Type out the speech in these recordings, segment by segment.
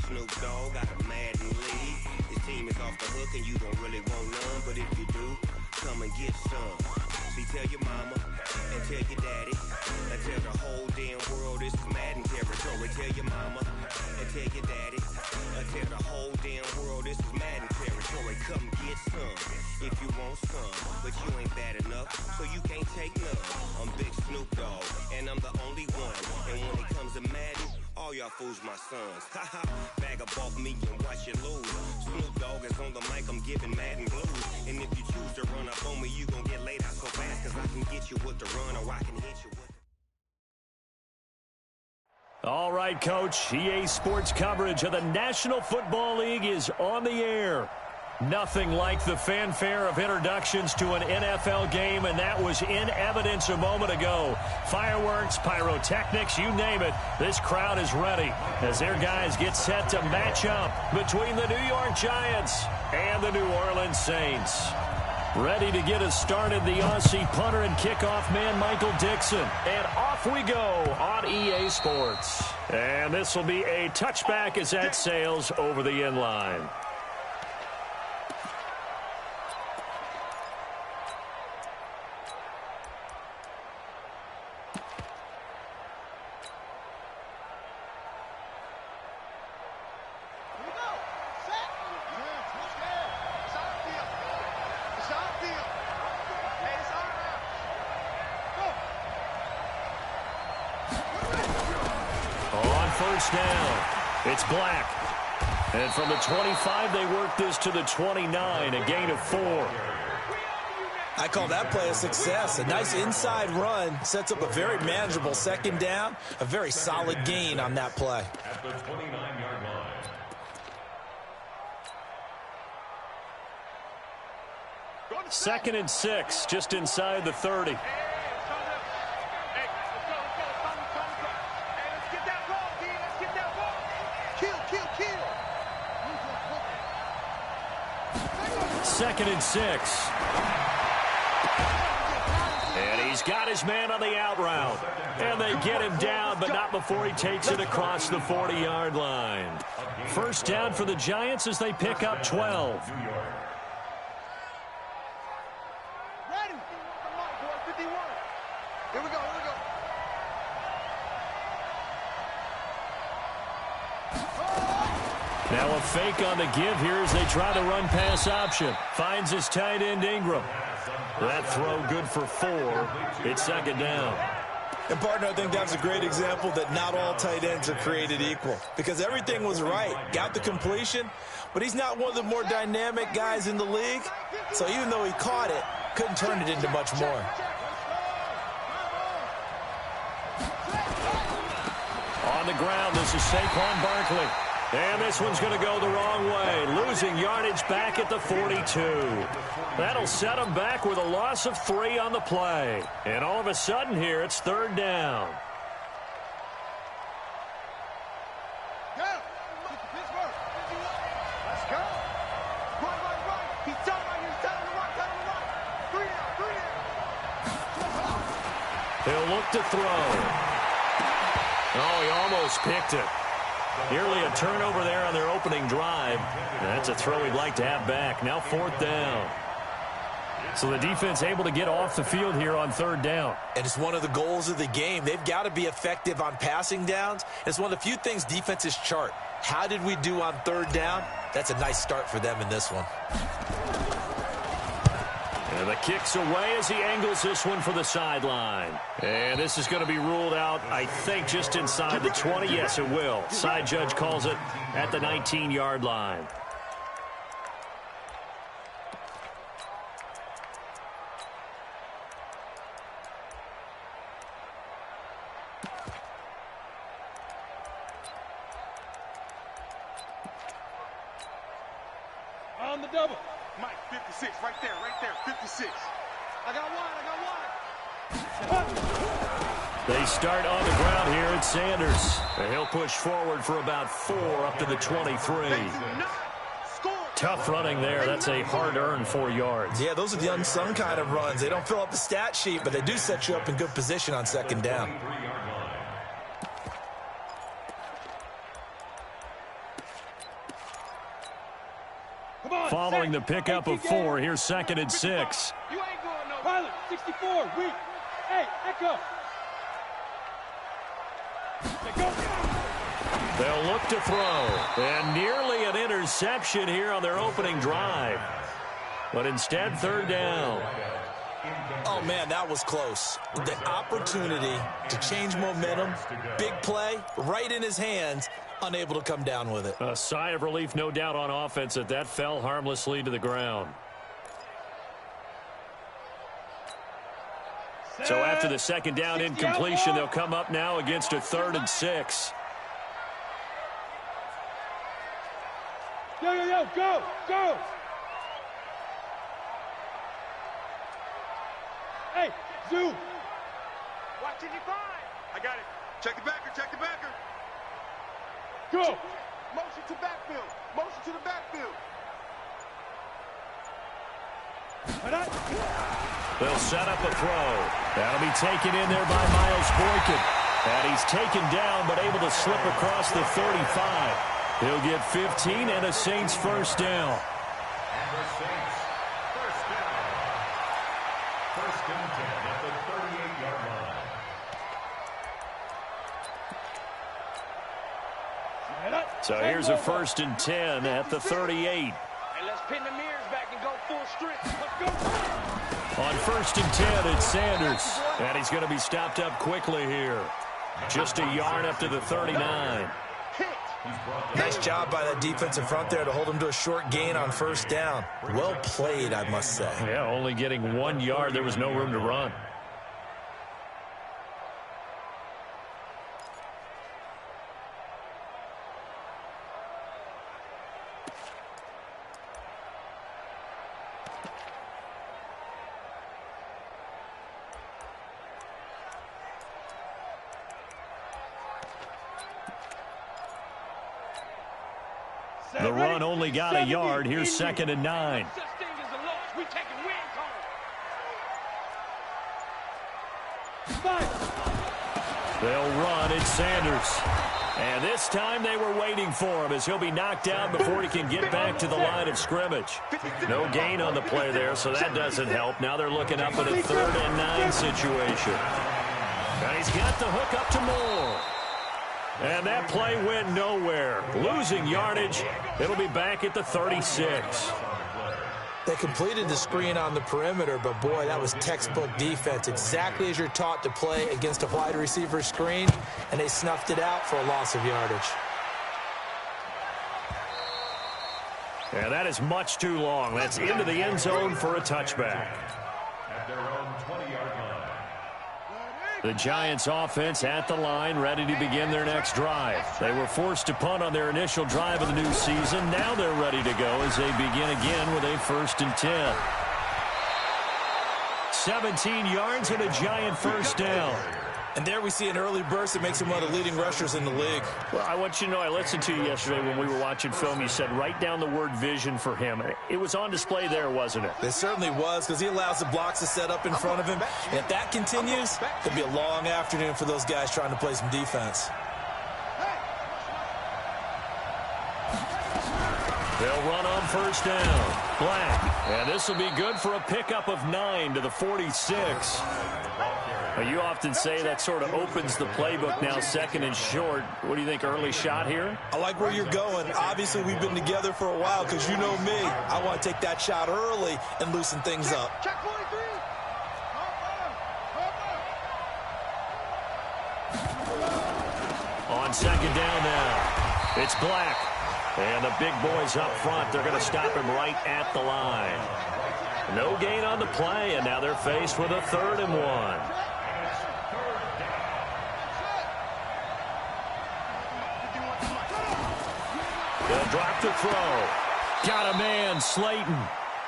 Snoop Dogg, got a Madden league. This team is off the hook and you don't really want none, but if you do, come and get some. See, tell your mama and tell your daddy and tell the whole damn world this is Madden territory. Tell your mama and tell your daddy and tell the whole damn world this is Madden territory. Come get some if you want some, but you ain't bad enough, so you can't take none. I'm Big Snoop Dogg, and I'm the only one. And when it comes to Madden, all y'all fools my sons. Haha, bag up off me and watch you lose. Snoop Dogg is on the mic, I'm giving Madden blues. And if you choose to run up on me, you gon' get laid out so fast, cause I can get you with the run or I can hit you with. All right, Coach, EA Sports coverage of the National Football League is on the air. Nothing like the fanfare of introductions to an NFL game, and that was in evidence a moment ago. Fireworks, pyrotechnics, you name it, this crowd is ready as their guys get set to match up between the New York Giants and the New Orleans Saints. Ready to get us started, the Aussie punter and kickoff man, Michael Dixon. And off we go on EA Sports. And this will be a touchback as that sails over the end line. First down. It's Black. And from the 25, they work this to the 29, a gain of 4. I call that play a success. A nice inside run sets up a very manageable second down. A very solid gain on that play. At the 29-yard line. 2nd and 6, just inside the 30. Second and 6. And he's got his man on the out route. And they get him down, but not before he takes it across the 40-yard line. First down for the Giants as they pick up 12. Now a fake on the give here as they try to run pass option. Finds his tight end Ingram. That throw good for 4. It's second down. And, partner, I think that's a great example that not all tight ends are created equal. Because everything was right. Got the completion, but he's not one of the more dynamic guys in the league. So even though he caught it, couldn't turn it into much more. On the ground, this is Saquon Barkley. And this one's going to go the wrong way, losing yardage back at the 42. That'll set him back with a loss of 3 on the play. And all of a sudden here, it's third down. He'll look to throw. Oh, he almost picked it. Nearly a turnover there on their opening drive. That's a throw he'd like to have back. Now 4th down. So the defense able to get off the field here on third down. And it's one of the goals of the game. They've got to be effective on passing downs. It's one of the few things defenses chart. How did we do on third down? That's a nice start for them in this one. And the kick's away as he angles this one for the sideline. And this is going to be ruled out, I think, just inside the 20. Yes, it will. Side judge calls it at the 19-yard line. On the double. Mike, 56, right there, 56. I got one. They start on the ground here at Sanders. And he'll push forward for about 4 up to the 23. Tough running there. That's a hard-earned 4 yards. Yeah, those are the unsung kind of runs. They don't fill up the stat sheet, but they do set you up in good position on second down. Following the pickup of 4, here's 2nd and 6. You ain't going no. Pilot, 64, weak. Hey, Echo. They'll look to throw. And nearly an interception here on their opening drive. But instead, 3rd down. Oh, man, that was close. The opportunity to change momentum, big play, right in his hands, unable to come down with it. A sigh of relief, no doubt, on offense that fell harmlessly to the ground. So after the 2nd down incompletion, they'll come up now against a 3rd and 6. Yo, go! Hey, Zoo! Watch it, you find. I got it. Check the backer. Go! Motion to the backfield. They'll set up a throw. That'll be taken in there by Miles Boykin. And he's taken down, but able to slip across the 35. He'll get 15 and a Saints 1st down. And the Saints, 1st down. 1st and 10 at the 38-yard line. So here's a 1st and 10 at the 38. Hey, let's pin the mirrors back and go full strip. Let's go. On 1st and 10, it's Sanders. And he's going to be stopped up quickly here. Just a yard up to the 39. Nice job by that defensive front there to hold him to a short gain on 1st down. Well played, I must say. Yeah, only getting 1 yard. There was no room to run. The run only got a yard. Here's 2nd and 9. They'll run. It's Sanders. And this time they were waiting for him as he'll be knocked down before he can get back to the line of scrimmage. No gain on the play there, so that doesn't help. Now they're looking up at a 3rd and 9 situation. And he's got the hook up to Moore. And that play went nowhere. Losing yardage. It'll be back at the 36. They completed the screen on the perimeter, but boy, that was textbook defense. Exactly as you're taught to play against a wide receiver screen, and they snuffed it out for a loss of yardage. And that is much too long. That's into the end zone for a touchback. At their own 20-yard line. The Giants offense at the line, ready to begin their next drive. They were forced to punt on their initial drive of the new season. Now they're ready to go as they begin again with a 1st and 10. 17 yards and a Giant 1st down. And there we see an early burst that makes him one of the leading rushers in the league. Well, I want you to know, I listened to you yesterday when we were watching film. You said write down the word vision for him. It was on display there, wasn't it? It certainly was, because he allows the blocks to set up in front of him. And if that continues, it'll be a long afternoon for those guys trying to play some defense. They'll run on 1st down. Black. And this will be good for a pickup of 9 to the 46. Now, you often say that sort of opens the playbook now, 2nd and short. What do you think, early shot here? I like where you're going. Obviously, we've been together for a while because you know me. I want to take that shot early and loosen things up. Check 43. On 2nd down now, it's Black. And the big boys up front, they're going to stop him right at the line. No gain on the play, and now they're faced with a 3rd and 1. They'll drop the throw. Got a man, Slayton.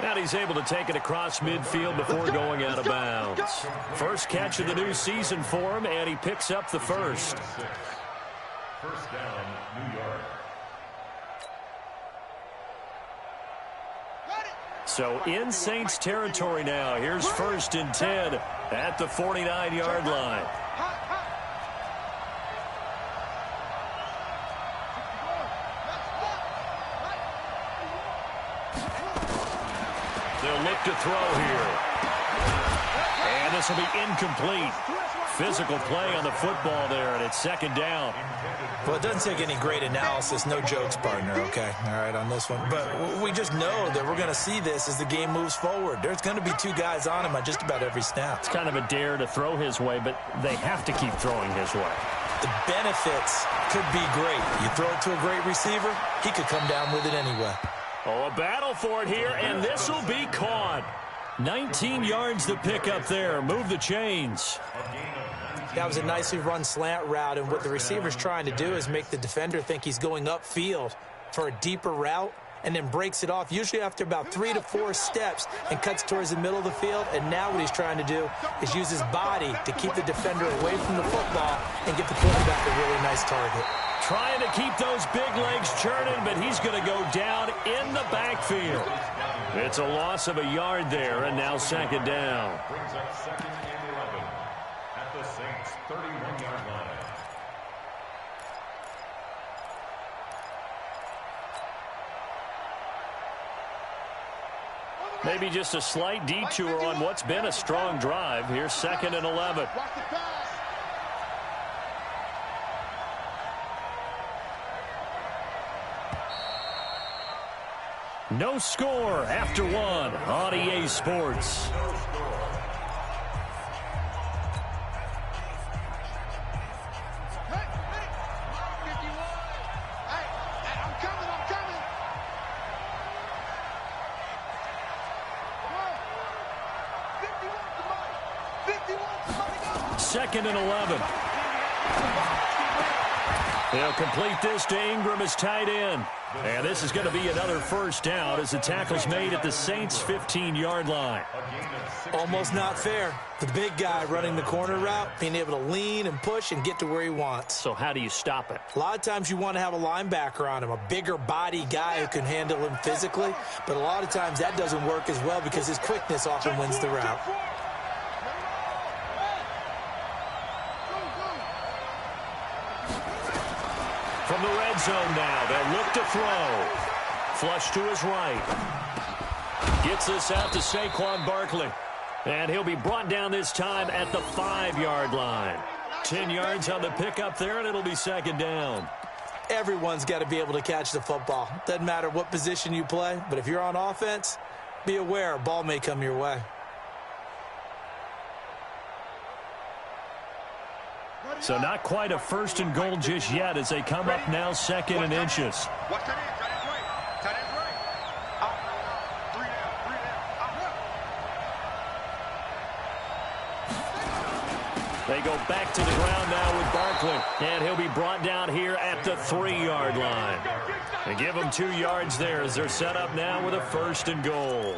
And he's able to take it across midfield before going out of bounds. First catch of the new season for him, and he picks up the 1st. 1st down, New York. So in Saints territory now. Here's 1st and 10 at the 49-yard line. They'll look to throw here. And this will be incomplete. Physical play on the football there, and it's second down. Well, it doesn't take any great analysis. No jokes, partner, okay? All right, on this one. But we just know that we're going to see this as the game moves forward. There's going to be two guys on him on just about every snap. It's kind of a dare to throw his way, but they have to keep throwing his way. The benefits could be great. You throw it to a great receiver, he could come down with it anyway. Oh, a battle for it here, and this will be caught. 19 yards to pick up there. Move the chains. That was a nicely run slant route, and what the receiver's trying to do is make the defender think he's going upfield for a deeper route and then breaks it off, usually after about 3 to 4 steps, and cuts towards the middle of the field. And now what he's trying to do is use his body to keep the defender away from the football and get the quarterback a really nice target. Trying to keep those big legs churning, but he's going to go down in the backfield. It's a loss of a yard there, and now second down. Brings up second and 11 at the Saints' 31-yard line. Maybe just a slight detour on what's been a strong drive. Here's second and 11. No score after one on EA Sports. Second and 11. They'll complete this to Ingram as tight end. And this is going to be another first down as the tackle's made at the Saints' 15-yard line. Almost not fair. The big guy running the corner route, being able to lean and push and get to where he wants. So how do you stop it? A lot of times you want to have a linebacker on him, a bigger body guy who can handle him physically. But a lot of times that doesn't work as well because his quickness often wins the route. From the red zone now, they'll look to throw. Flush to his right. Gets this out to Saquon Barkley. And he'll be brought down this time at the 5-yard line. 10 yards on the pickup there, and it'll be second down. Everyone's got to be able to catch the football. Doesn't matter what position you play, but if you're on offense, be aware a ball may come your way. So not quite a first and goal just yet as they come up now second and inches. Watch that in. Tight end's right. Tight end's right. Out. 3 down. 3 down. Out. They go back to the ground now with Barkley. And he'll be brought down here at the 3-yard line. They give him 2 yards there as they're set up now with a first and goal.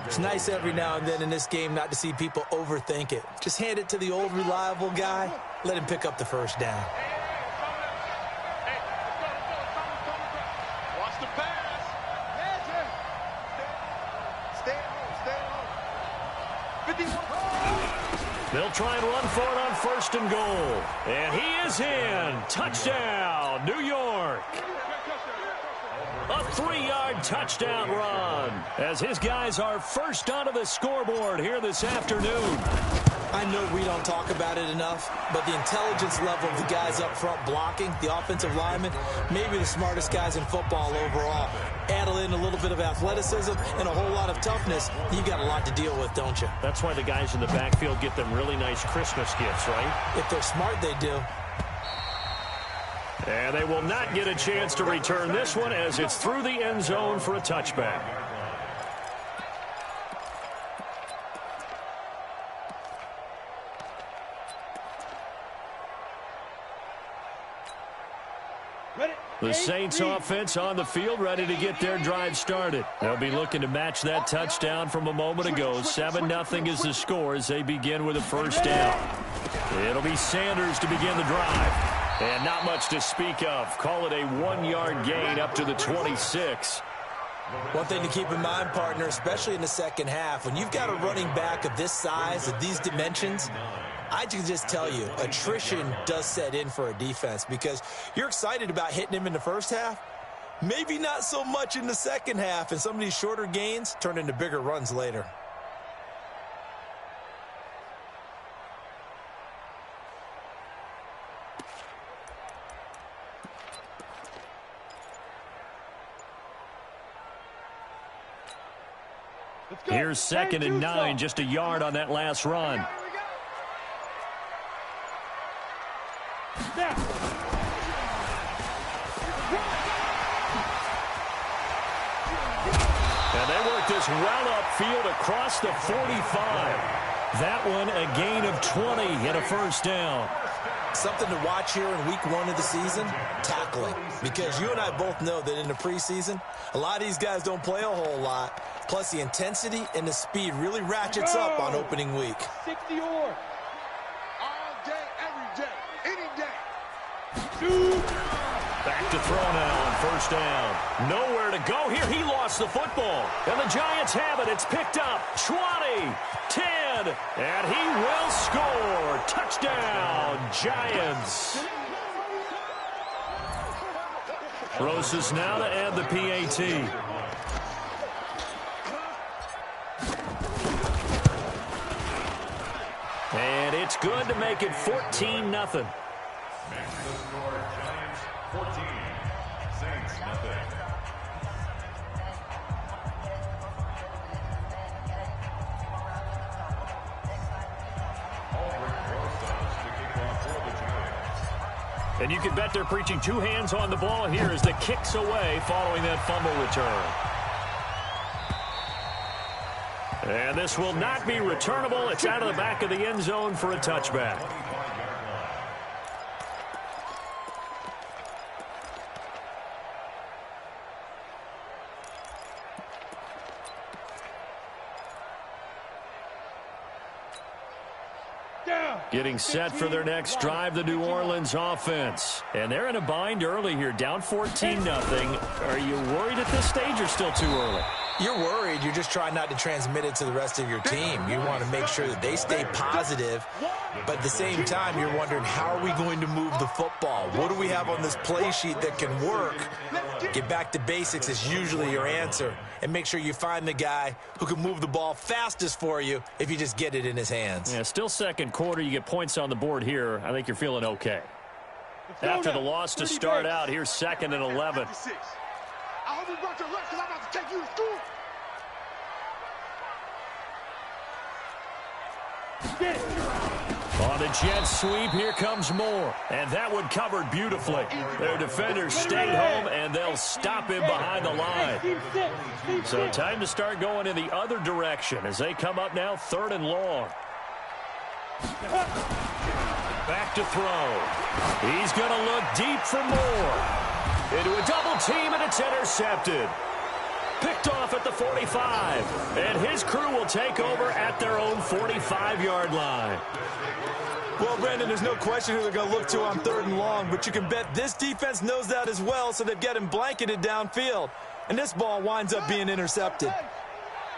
It's nice every now and then in this game not to see people overthink it. Just hand it to the old reliable guy. Let him pick up the first down. Watch the pass. Stay at home. 51. They'll try and run for it on first and goal. And he is in. Touchdown, New York. A 3-yard touchdown run as his guys are first onto the scoreboard here this afternoon. I know we don't talk about it enough, but the intelligence level of the guys up front blocking, the offensive linemen, maybe the smartest guys in football overall. Add in a little bit of athleticism and a whole lot of toughness, you got a lot to deal with, don't you? That's why the guys in the backfield get them really nice Christmas gifts, right? If they're smart, they do. And they will not get a chance to return this one as it's through the end zone for a touchback. The Saints offense on the field ready to get their drive started. They'll be looking to match that touchdown from a moment ago. 7-0 is the score as they begin with a first down. It'll be Sanders to begin the drive. And not much to speak of. Call it a 1-yard gain up to the 26. One thing to keep in mind, partner, especially in the second half, when you've got a running back of this size, of these dimensions, I can just tell you, attrition does set in for a defense because you're excited about hitting him in the first half, Maybe not so much in the second half, and some of these shorter gains turn into bigger runs later. Here's 2nd and 9, just a yard on that last run. And they work this well upfield across the 45. That one a gain of 20 and a first down. Something to watch here in week 1 of the season, tackling. Because you and I both know that in the preseason, a lot of these guys don't play a whole lot. Plus, the intensity and the speed really ratchets up on opening week. 60 or all day, every day, any day. Back to throw now on first down. Nowhere to go here. He lost the football. And the Giants have it. It's picked up. 20, 10, and he will score. Touchdown, Giants. Roses now to add the PAT. And it's good to make it 14-0. Giants 14, Saints nothing. And you can bet they're preaching 2 hands on the ball here as the kick's away following that fumble return. And this will not be returnable. It's out of the back of the end zone for a touchback. Getting set for their next drive, the New Orleans offense. And they're in a bind early here, down 14-0. Are you worried at this stage or still too early? You're worried. You're just trying not to transmit it to the rest of your team. You want to make sure that they stay positive, but at the same time, you're wondering, how are we going to move the football? What do we have on this play sheet that can work? Get back to basics is usually your answer, and make sure you find the guy who can move the ball fastest for you if you just get it in his hands. Yeah, still second quarter. You get points on the board here. I think you're feeling okay. After the loss to start out, here's 2nd and 11. I hope you brought your lunch because I'm about to take you to school. On the jet sweep, here comes Moore. And that one covered beautifully. Their defenders stayed home, and they'll stop him behind the line. So time to start going in the other direction as they come up now 3rd and long. Back to throw. He's going to look deep for Moore. Into a double team, and it's intercepted. Picked off at the 45. And his crew will take over at their own 45-yard line. Well, Brandon, there's no question who they're going to look to on 3rd and long, but you can bet this defense knows that as well, so they've got him blanketed downfield. And this ball winds up being intercepted.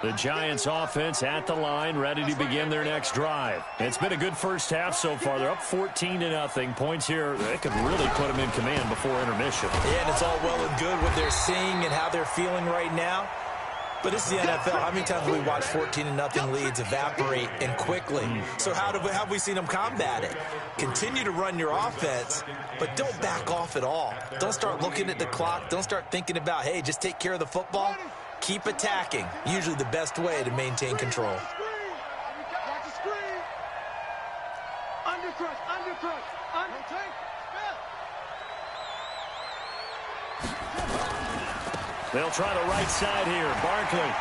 The Giants offense at the line, ready to begin their next drive. It's been a good first half so far. They're up 14-0. Points here, they could really put them in command before intermission. Yeah, and it's all well and good what they're seeing and how they're feeling right now. But this is the NFL. How many times have we watched 14-0 leads evaporate and quickly? So how have we seen them combat it? Continue to run your offense, but don't back off at all. Don't start looking at the clock. Don't start thinking about, hey, just take care of the football. Keep attacking. Usually the best way to maintain control. Watch the screen. Undercrush, undercrush, undertake. They'll try the right side here. Barkley.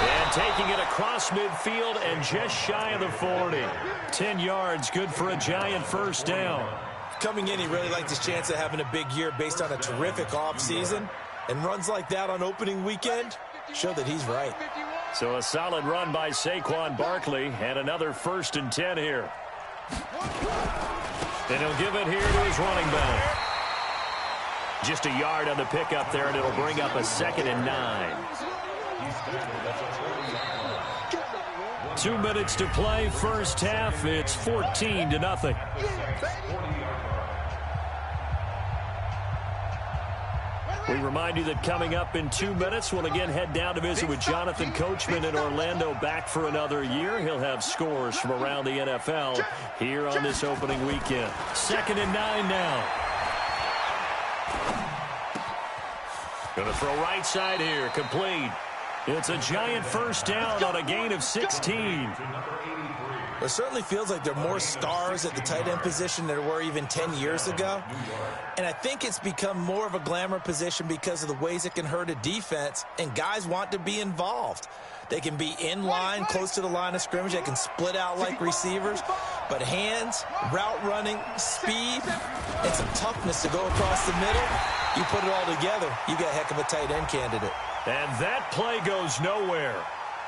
And taking it across midfield and just shy of the 40. 10 yards, good for a Giant first down. Coming in, he really liked his chance of having a big year based on a terrific offseason. And runs like that on opening weekend show that he's right. So a solid run by Saquon Barkley and another 1st and 10 here. And he'll give it here to his running back. Just a yard on the pickup there, and it'll bring up a 2nd and 9. 2 minutes to play, first half. It's 14-0. We remind you that coming up in 2 minutes, we'll again head down to visit with Jonathan Coachman in Orlando, back for another year. He'll have scores from around the NFL here on this opening weekend. 2nd and 9 now. Going to throw right side here, complete. It's a giant first down on a gain of 16. It certainly feels like there are more stars at the tight end position than there were even 10 years ago. And I think it's become more of a glamour position because of the ways it can hurt a defense, and guys want to be involved. They can be in line, close to the line of scrimmage. They can split out like receivers. But hands, route running, speed, and some toughness to go across the middle, you put it all together, you got a heck of a tight end candidate. And that play goes nowhere.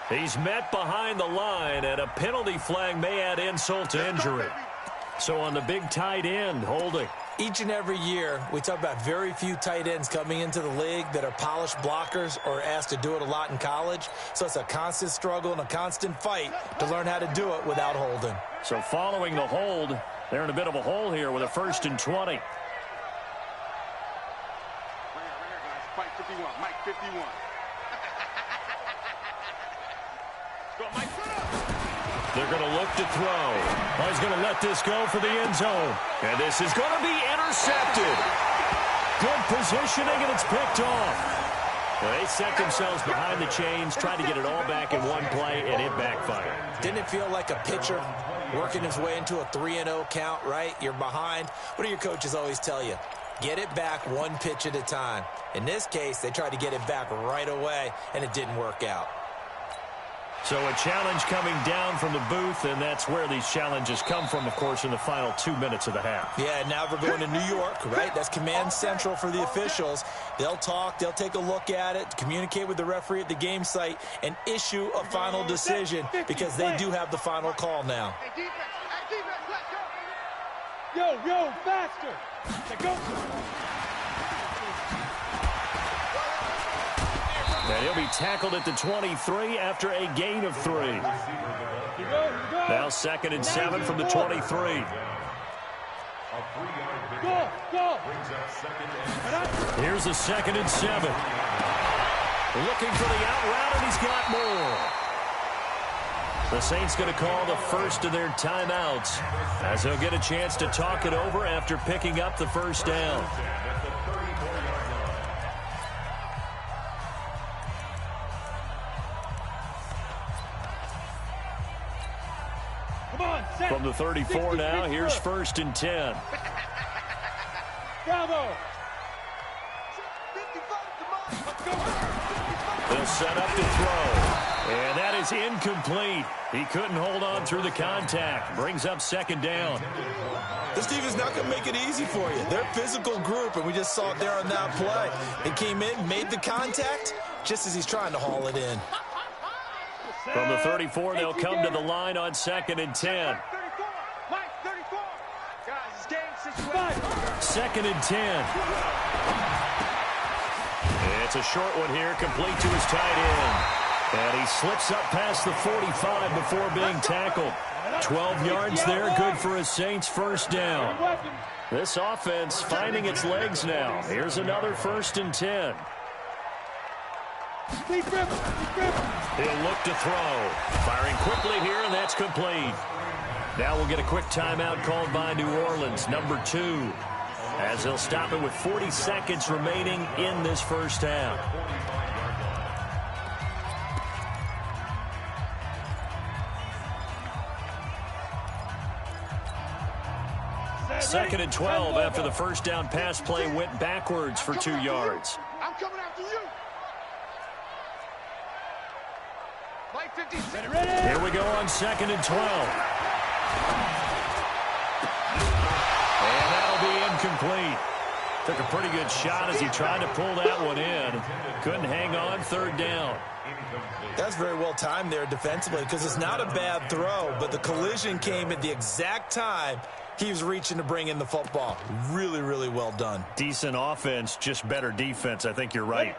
He's met behind the line, and a penalty flag may add insult to injury. So on the big tight end, holding. Each and every year, we talk about very few tight ends coming into the league that are polished blockers or asked to do it a lot in college. So it's a constant struggle and a constant fight to learn how to do it without holding. So following the hold, they're in a bit of a hole here with a 1st and 20. Right here, guys. Mike 51. Mike 51. Go, Mike. They're going to look to throw. Oh, he's going to let this go for the end zone. And this is going to be intercepted. Good positioning, and it's picked off. Well, they set themselves behind the chains, trying to get it all back in one play, and it backfired. Didn't it feel like a pitcher working his way into a 3-0 count, right? You're behind. What do your coaches always tell you? Get it back one pitch at a time. In this case, they tried to get it back right away, and it didn't work out. So a challenge coming down from the booth, and that's where these challenges come from, of course, in the final 2 minutes of the half. Yeah, now we're going to New York, right? That's command central for the officials. They'll talk, they'll take a look at it, communicate with the referee at the game site, and issue a final decision because they do have the final call now. Hey, defense. Hey, defense, let's go. Yo, faster. Let's go. And he'll be tackled at the 23 after a gain of 3. Now 2nd and 7 from the 23. Go. Here's a 2nd and 7. Looking for the out route, and he's got more. The Saints going to call the first of their timeouts as they'll get a chance to talk it over after picking up the first down. From the 34 now, here's 1st and 10. Bravo. They'll set up to throw. And that is incomplete. He couldn't hold on through the contact. Brings up 2nd down. This defense is not going to make it easy for you. They're a physical group, and we just saw it there on that play. He came in, made the contact, just as he's trying to haul it in. From the 34, they'll come to the line on 2nd and 10. 2nd and 10. It's a short one here, complete to his tight end. And he slips up past the 45 before being tackled. 12 yards there, good for a Saints first down. This offense finding its legs now. Here's another 1st and 10. He'll look to throw. Firing quickly here, and that's complete. Now we'll get a quick timeout called by New Orleans, number 2, as they'll stop it with 40 seconds remaining in this first half. Second and 12 after the first down pass play went backwards for 2 yards. I'm coming after you. Mike 56. Here we go on 2nd and 12. And that'll be incomplete. Took a pretty good shot as he tried to pull that one in. Couldn't hang on, 3rd down. That's very well timed there defensively because it's not a bad throw, but the collision came at the exact time he was reaching to bring in the football. Really, really well done. Decent offense, just better defense. I think you're right.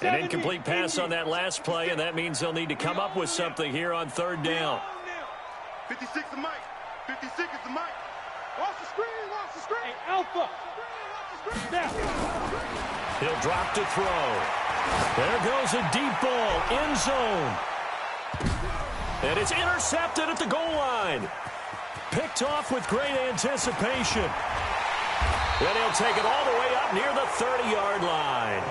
An incomplete pass on that last play, and that means they'll need to come up with something here on 3rd down. 56 is Mike. 56 is the Mike. Watch the screen. Watch the screen. Hey, Alpha. Now. He'll drop to throw. There goes a deep ball, end zone. And it's intercepted at the goal line. Picked off with great anticipation. And he'll take it all the way up near the 30-yard line.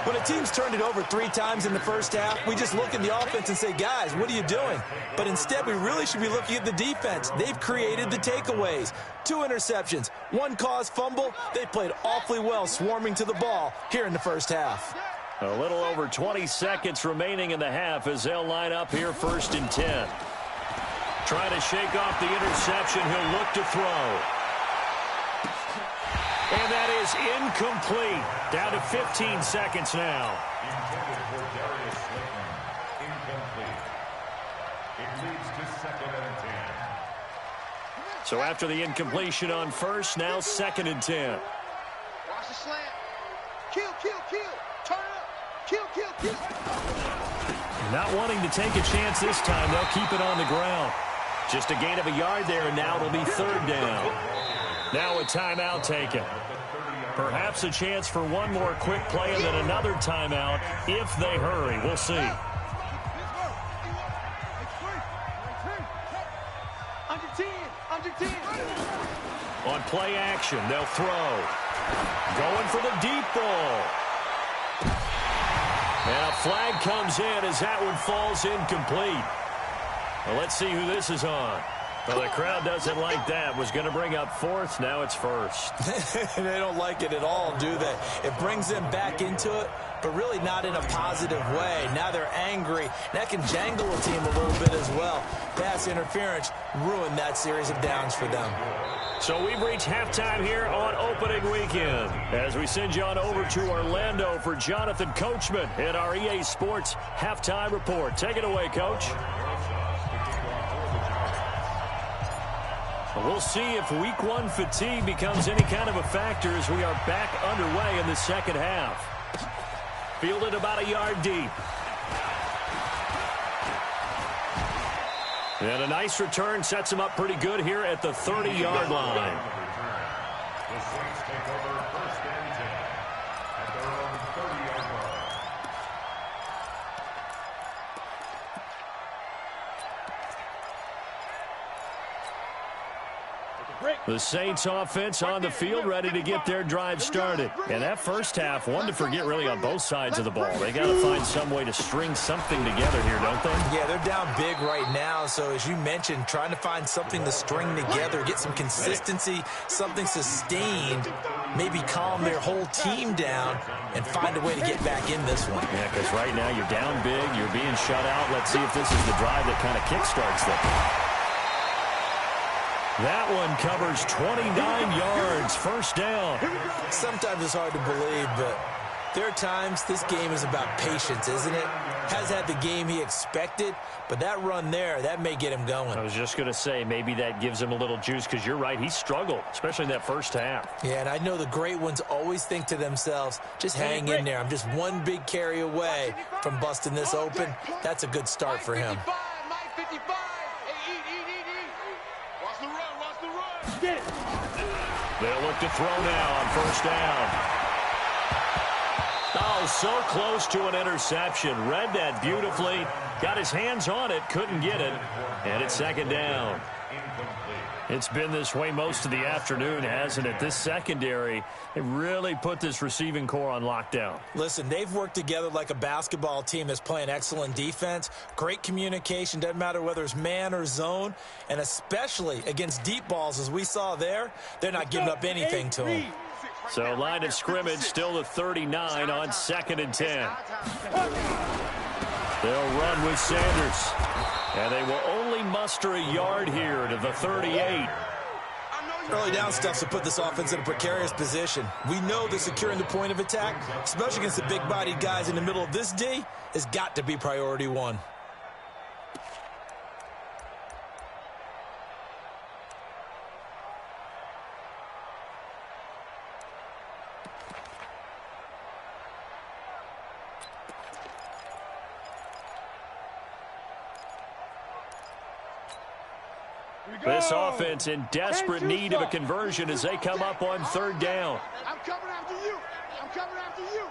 When a team's turned it over 3 times in the first half, we just look at the offense and say, guys, what are you doing? But instead, we really should be looking at the defense. They've created the takeaways. 2 interceptions, 1 caused fumble. They played awfully well swarming to the ball here in the first half. A little over 20 seconds remaining in the half as they'll line up here 1st and 10. Trying to shake off the interception. He'll look to throw. And that is incomplete. Down to 15 seconds now. Intended for Darius Slayton. Incomplete. It leads to 2nd and 10. So after the incompletion on first, now 2nd and 10. Watch the slant. Kill, kill, kill. Turn it up. Kill, kill, kill. Not wanting to take a chance this time. They'll keep it on the ground. Just a gain of a yard there, and now it'll be 3rd down. Now a timeout taken. Perhaps a chance for one more quick play and then another timeout if they hurry. We'll see. Under 10. Under 10. On play action, they'll throw. Going for the deep ball. And a flag comes in as that one falls incomplete. Well, let's see who this is on. Well, the crowd doesn't like that. Was going to bring up 4th. Now it's 1st. They don't like it at all, do they? It brings them back into it, but really not in a positive way. Now they're angry. That can jangle a team a little bit as well. Pass interference ruined that series of downs for them. So we've reached halftime here on opening weekend as we send you on over to Orlando for Jonathan Coachman in our EA Sports Halftime Report. Take it away, Coach. We'll see if week 1 fatigue becomes any kind of a factor as we are back underway in the second half. Fielded about a yard deep. And a nice return sets him up pretty good here at the 30-yard line. The Saints take over 1st and 10 at their own 30-yard line. The Saints offense on the field ready to get their drive started. And that first half, one to forget really on both sides of the ball. They got to find some way to string something together here, don't they? Yeah, they're down big right now. So as you mentioned, trying to find something to string together, get some consistency, something sustained, maybe calm their whole team down and find a way to get back in this one. Yeah, because right now you're down big, you're being shut out. Let's see if this is the drive that kind of kickstarts them. That one covers 29 yards, 1st down. Sometimes it's hard to believe, but there are times this game is about patience, isn't it? Has had the game he expected, but that run there, that may get him going. I was just going to say, maybe that gives him a little juice, because you're right, he struggled, especially in that first half. Yeah, and I know the great ones always think to themselves, just hang in there. I'm just one big carry away from busting this open. That's a good start for him. Mike 55. Watch the run, watch the run. Get it. They'll look to throw now on 1st down. Oh, so close to an interception. Read that beautifully. Got his hands on it, couldn't get it. And it's 2nd down. It's been this way most of the afternoon, hasn't it? This secondary, they really put this receiving core on lockdown. Listen, they've worked together like a basketball team that's playing excellent defense. Great communication, doesn't matter whether it's man or zone. And especially against deep balls, as we saw there, they're not giving up anything to them. So line of scrimmage still the 39 on 2nd and 10. They'll run with Sanders. And they will only muster a yard here to the 38. Early down stuff to put this offense in a precarious position. We know that securing the point of attack, especially against the big-bodied guys in the middle of this D, has got to be priority 1. This offense in desperate need of a conversion as they come up on third down. I'm coming after you. I'm coming after you.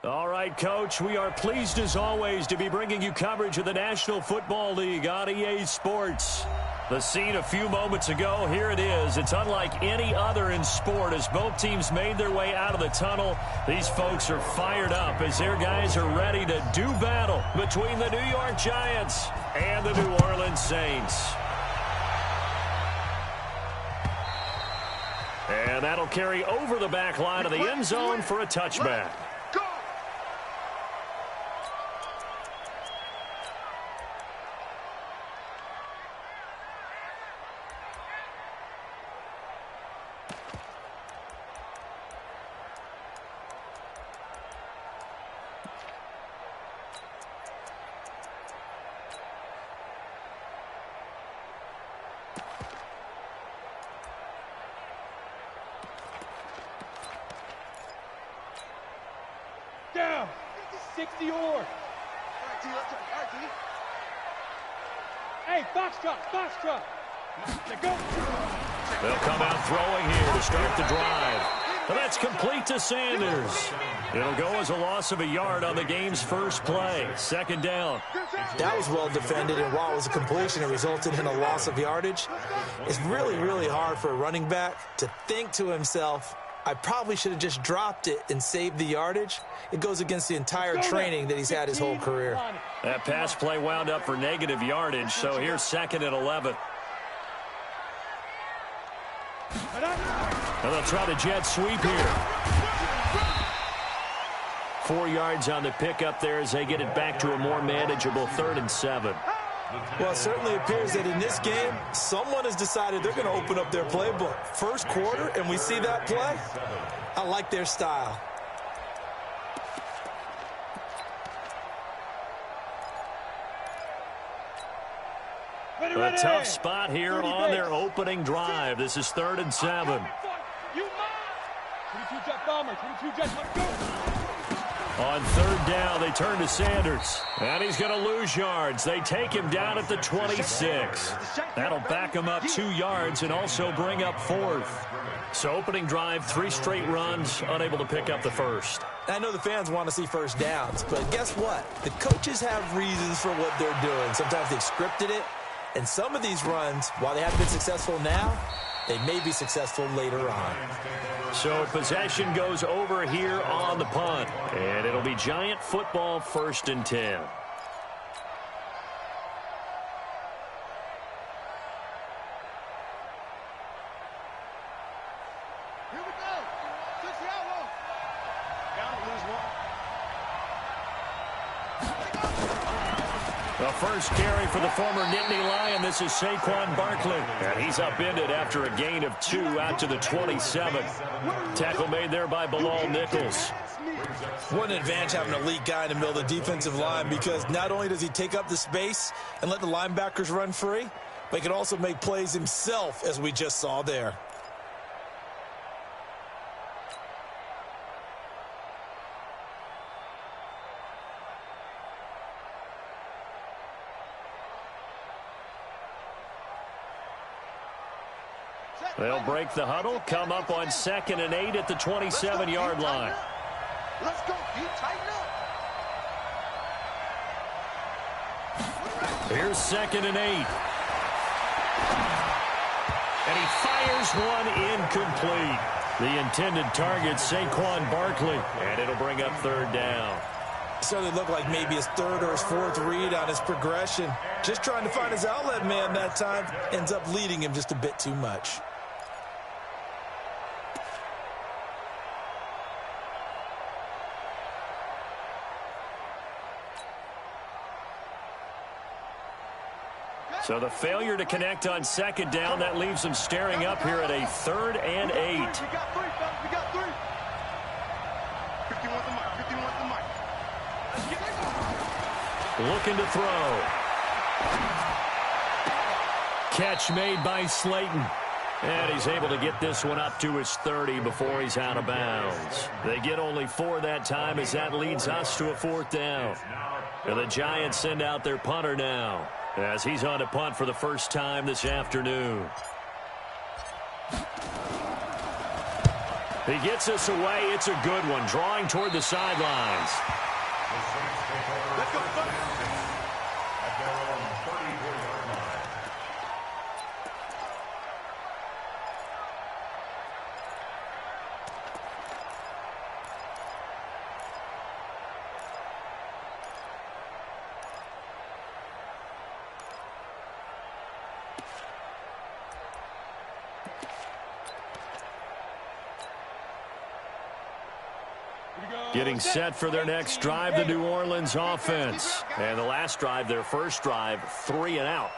All right, Coach, we are pleased as always to be bringing you coverage of the National Football League on EA Sports. The scene a few moments ago, here it is. It's unlike any other in sport as both teams made their way out of the tunnel. These folks are fired up as their guys are ready to do battle between the New York Giants and the New Orleans Saints. And that'll carry over the back line of the end zone for a touchback. Down. 60 or. All right, D, let's go. All right, D. Hey, box drop, box drop. They'll come out throwing here to start the drive. And that's complete to Sanders. It'll go as a loss of a yard on the game's first play. Second down. That was well defended, and while it was a completion, it resulted in a loss of yardage. It's really, really hard for a running back to think to himself, I probably should have just dropped it and saved the yardage. It goes against the entire training that he's had his whole career. That pass play wound up for negative yardage, so here's 2nd and 11. And they'll try the jet sweep here. 4 yards on the pickup there as they get it back to a more manageable 3rd and 7. Well, it certainly appears that in this game, someone has decided they're going to open up their playbook. First quarter, and we see that play. I like their style. A tough spot here on their opening drive. This is 3rd and 7. On 3rd down, they turn to Sanders. And he's going to lose yards. They take him down at the 26. That'll back him up 2 yards and also bring up 4th. So opening drive, 3 straight runs, unable to pick up the first. I know the fans want to see first downs, but guess what? The coaches have reasons for what they're doing. Sometimes they've scripted it. And some of these runs, while they haven't been successful now, they may be successful later on. So possession goes over here on the punt. And it'll be Giant football, 1st and 10. Here we go. 6 out. Down to lose 1. The first carry for the former Nittany Lion. This is Saquon Barkley. And he's upended after a gain of 2 out to the 27. Tackle made there by Bilal Nichols. What an advantage having an elite guy in the middle of the defensive line, because not only does he take up the space and let the linebackers run free, but he can also make plays himself, as we just saw there. They'll break the huddle, come up on 2nd and 8 at the 27-yard line. Let's go, Pete. Tighten up. Here's 2nd and 8. And he fires one incomplete. The intended target, Saquon Barkley. And it'll bring up 3rd down. Certainly looked like maybe his 3rd or his 4th read on his progression. Just trying to find his outlet man that time. Ends up leading him just a bit too much. So the failure to connect on 2nd down, that leaves them staring up here at a 3rd and 8. We got 3, fellas. We got 3. 51 the mic. 51 the mic. Looking to throw. Catch made by Slayton. And he's able to get this one up to his 30 before he's out of bounds. They get only 4 that time as that leads us to a 4th down. And the Giants send out their punter now, as he's on to punt for the first time this afternoon. He gets us away. It's a good one, drawing toward the sidelines. Let's go, fellas. At their own 34-yard line. Getting set for their next drive, the New Orleans offense. And the last drive, their first drive, 3 and out.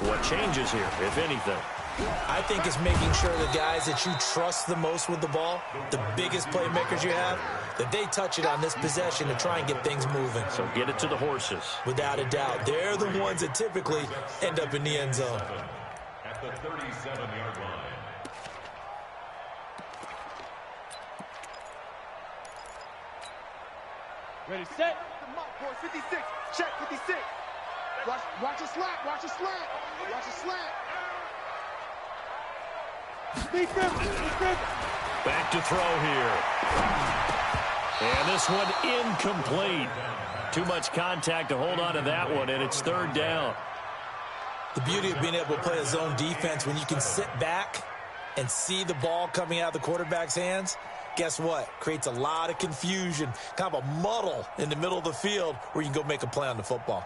What changes here, if anything? I think it's making sure the guys that you trust the most with the ball, the biggest playmakers you have, that they touch it on this possession to try and get things moving. So get it to the horses. Without a doubt. They're the ones that typically end up in the end zone. At the 37-yard line. Ready, set. The mic, boy. 56. Check, 56. Watch a slant. Watch a slant. Watch a slant. Back to throw here. And this one incomplete. Too much contact to hold on to that one, and it's third down. The beauty of being able to play a zone defense when you can sit back and see the ball coming out of the quarterback's hands, guess what? Creates a lot of confusion, kind of a muddle in the middle of the field where you can go make a play on the football.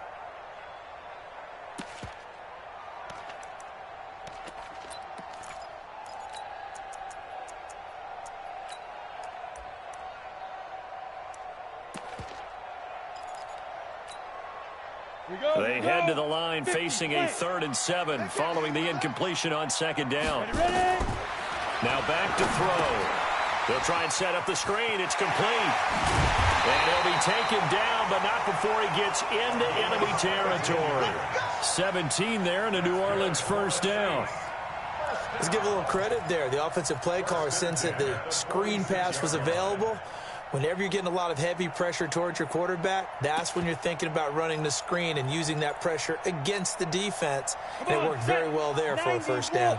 They head to the line facing a 3rd and 7 following the incompletion on 2nd down. Now back to throw. They'll try and set up the screen. It's complete. And he'll be taken down, but not before he gets into enemy territory. 17 there and a New Orleans 1st down. Let's give a little credit there. The offensive play caller sensed that the screen pass was available. Whenever you're getting a lot of heavy pressure towards your quarterback, that's when you're thinking about running the screen and using that pressure against the defense. And it worked very well there for a 1st down.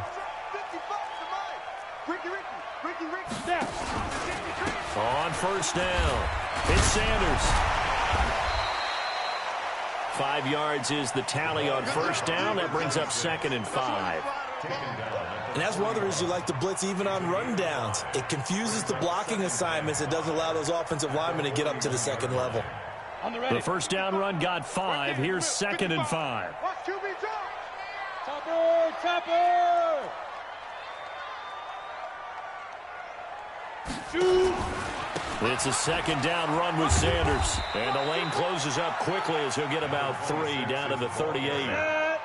On 1st down, it's Sanders. 5 yards is the tally on 1st down. That brings up 2nd and 5. And that's one of the reasons you like to blitz even on rundowns. It confuses the blocking assignments. It doesn't allow those offensive linemen to get up to the 2nd level. The 1st down run got 5. Here's 2nd and 5. Topper! It's a 2nd down run with Sanders. And the lane closes up quickly as he'll get about 3 down to the 38.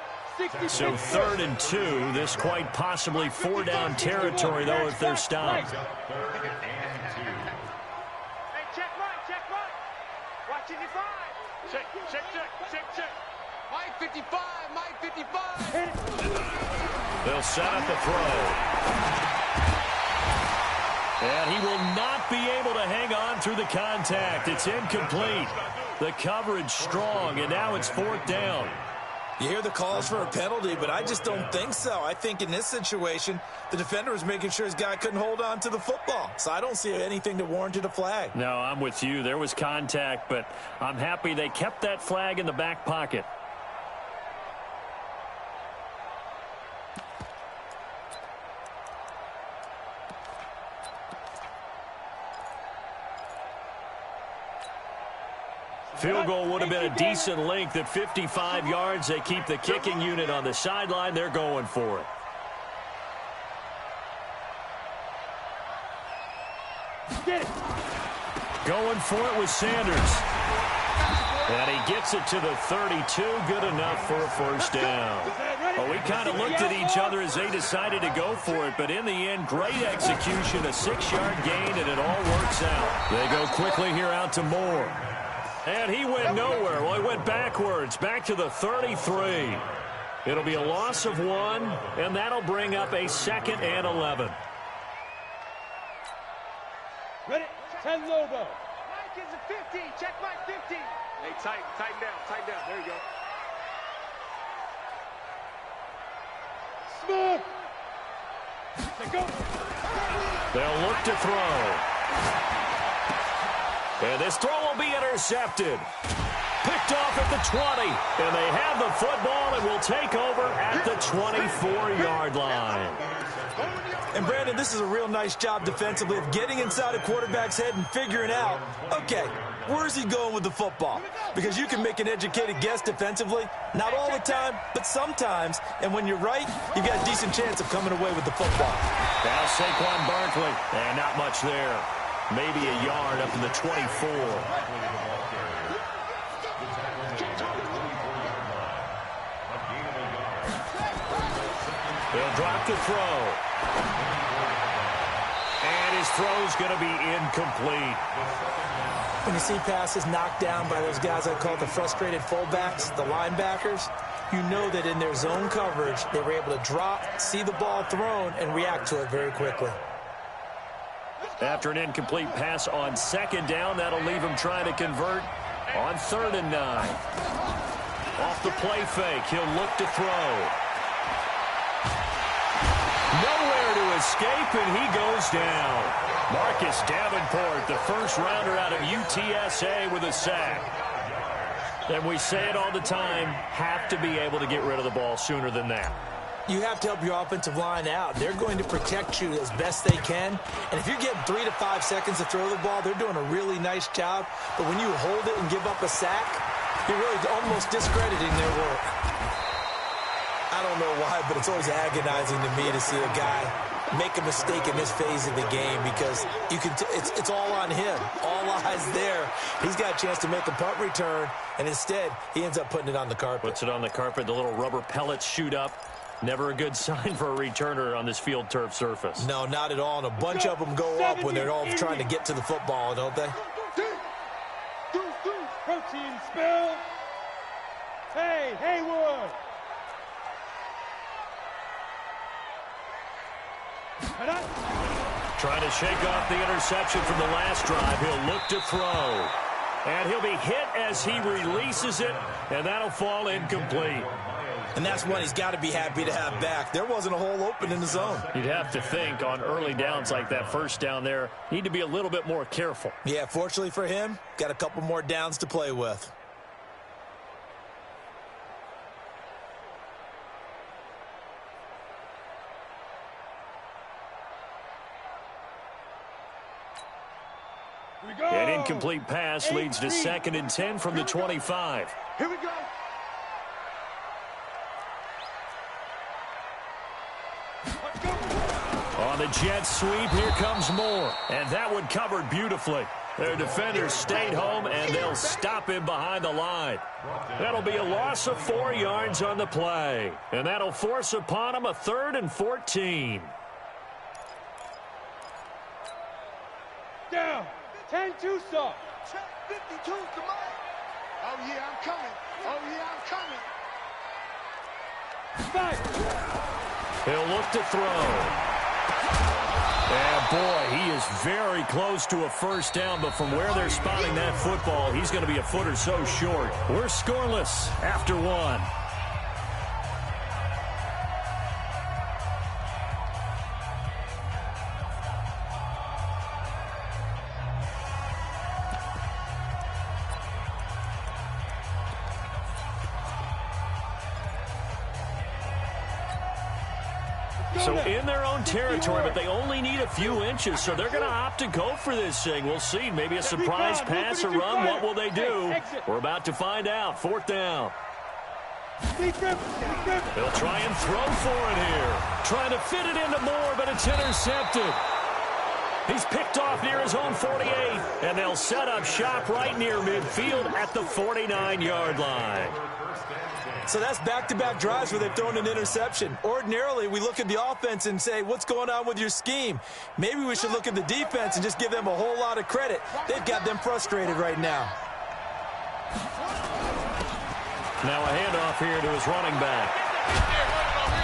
So 3rd and 2. This quite possibly 4-down territory, though, if they're stopped. Hey, check right. Watching your 5. Check. Mike 55. They'll set up the throw. And he will not be able to hang on through the contact. It's incomplete. The coverage strong, and now it's 4th down. You hear the calls for a penalty, but I just don't think so. I think in this situation, the defender was making sure his guy couldn't hold on to the football. So I don't see anything that warranted a flag. No, I'm with you. There was contact, but I'm happy they kept that flag in the back pocket. Field goal would have been a decent length at 55 yards. They keep the kicking unit on the sideline. They're going for it. Going for it with Sanders. And he gets it to the 32. Good enough for a 1st down. Well, we kind of looked at each other as they decided to go for it, but in the end, great execution, a 6-yard gain, and it all works out. They go quickly here out to Moore. And he went nowhere. Well, he went backwards, back to the 33. It'll be a loss of 1, and that'll bring up a 2nd and 11. Ready? 10 Lobo. Mike is a 50. Check Mike 50. Hey, tighten down. There you go. Smooth. Let go. They'll look to throw. And this throw will be intercepted. Picked off at the 20. And they have the football and will take over at the 24-yard line. And, Brandon, this is a real nice job defensively of getting inside a quarterback's head and figuring out, okay, where's he going with the football? Because you can make an educated guess defensively. Not all the time, but sometimes. And when you're right, you've got a decent chance of coming away with the football. Now Saquon Barkley. And not much there. Maybe a yard up to the 24. They'll drop to throw. And his throw's going to be incomplete. When you see passes knocked down by those guys I call the frustrated fullbacks, the linebackers, you know that in their zone coverage, they were able to drop, see the ball thrown, and react to it very quickly. After an incomplete pass on 2nd down, that'll leave him trying to convert on 3rd and 9. Off the play fake, he'll look to throw. Nowhere to escape, and he goes down. Marcus Davenport, the first rounder out of UTSA with a sack. And we say it all the time, have to be able to get rid of the ball sooner than that. You have to help your offensive line out. They're going to protect you as best they can. And if you're getting 3 to 5 seconds to throw the ball, they're doing a really nice job. But when you hold it and give up a sack, you're really almost discrediting their work. I don't know why, but it's always agonizing to me to see a guy make a mistake in this phase of the game because you can it's all on him. All eyes there. He's got a chance to make a punt return, and instead he ends up putting it on the carpet. Puts it on the carpet. The little rubber pellets shoot up. Never a good sign for a returner on this field turf surface. No, not at all. And a bunch of them go up when they're all trying to get to the football, don't they? Protein spill. Hey, Haywood. Trying to shake off the interception from the last drive. He'll look to throw. And he'll be hit as he releases it, and that'll fall incomplete. And that's one he's got to be happy to have back. There wasn't a hole open in the zone. You'd have to think on early downs like that first down there, need to be a little bit more careful. Yeah, fortunately for him, got a couple more downs to play with. An incomplete pass leads to 2nd and 10 from the 25. Here we go. On the jet sweep, here comes Moore. And that one covered beautifully. Their defenders stayed home, and they'll stop him behind the line. That'll be a loss of 4 yards on the play. And that'll force upon him a 3rd and 14. Down. 10 Tucson. 52 to Mike. Oh, yeah, I'm coming. Oh, yeah, I'm coming. Fight. He'll look to throw. And, boy, he is very close to a first down, but from where they're spotting that football, he's going to be a foot or so short. We're scoreless after 1. So in their own territory, but they only need a few inches, so they're going to opt to go for this thing. We'll see. Maybe a surprise pass or run. What will they do? We're about to find out. 4th down. They'll try and throw for it here. Trying to fit it into Moore, but it's intercepted. He's picked off near his own 48, and they'll set up shop right near midfield at the 49-yard line. So that's back-to-back drives where they've thrown an interception. Ordinarily, we look at the offense and say, what's going on with your scheme? Maybe we should look at the defense and just give them a whole lot of credit. They've got them frustrated right now. Now a handoff here to his running back.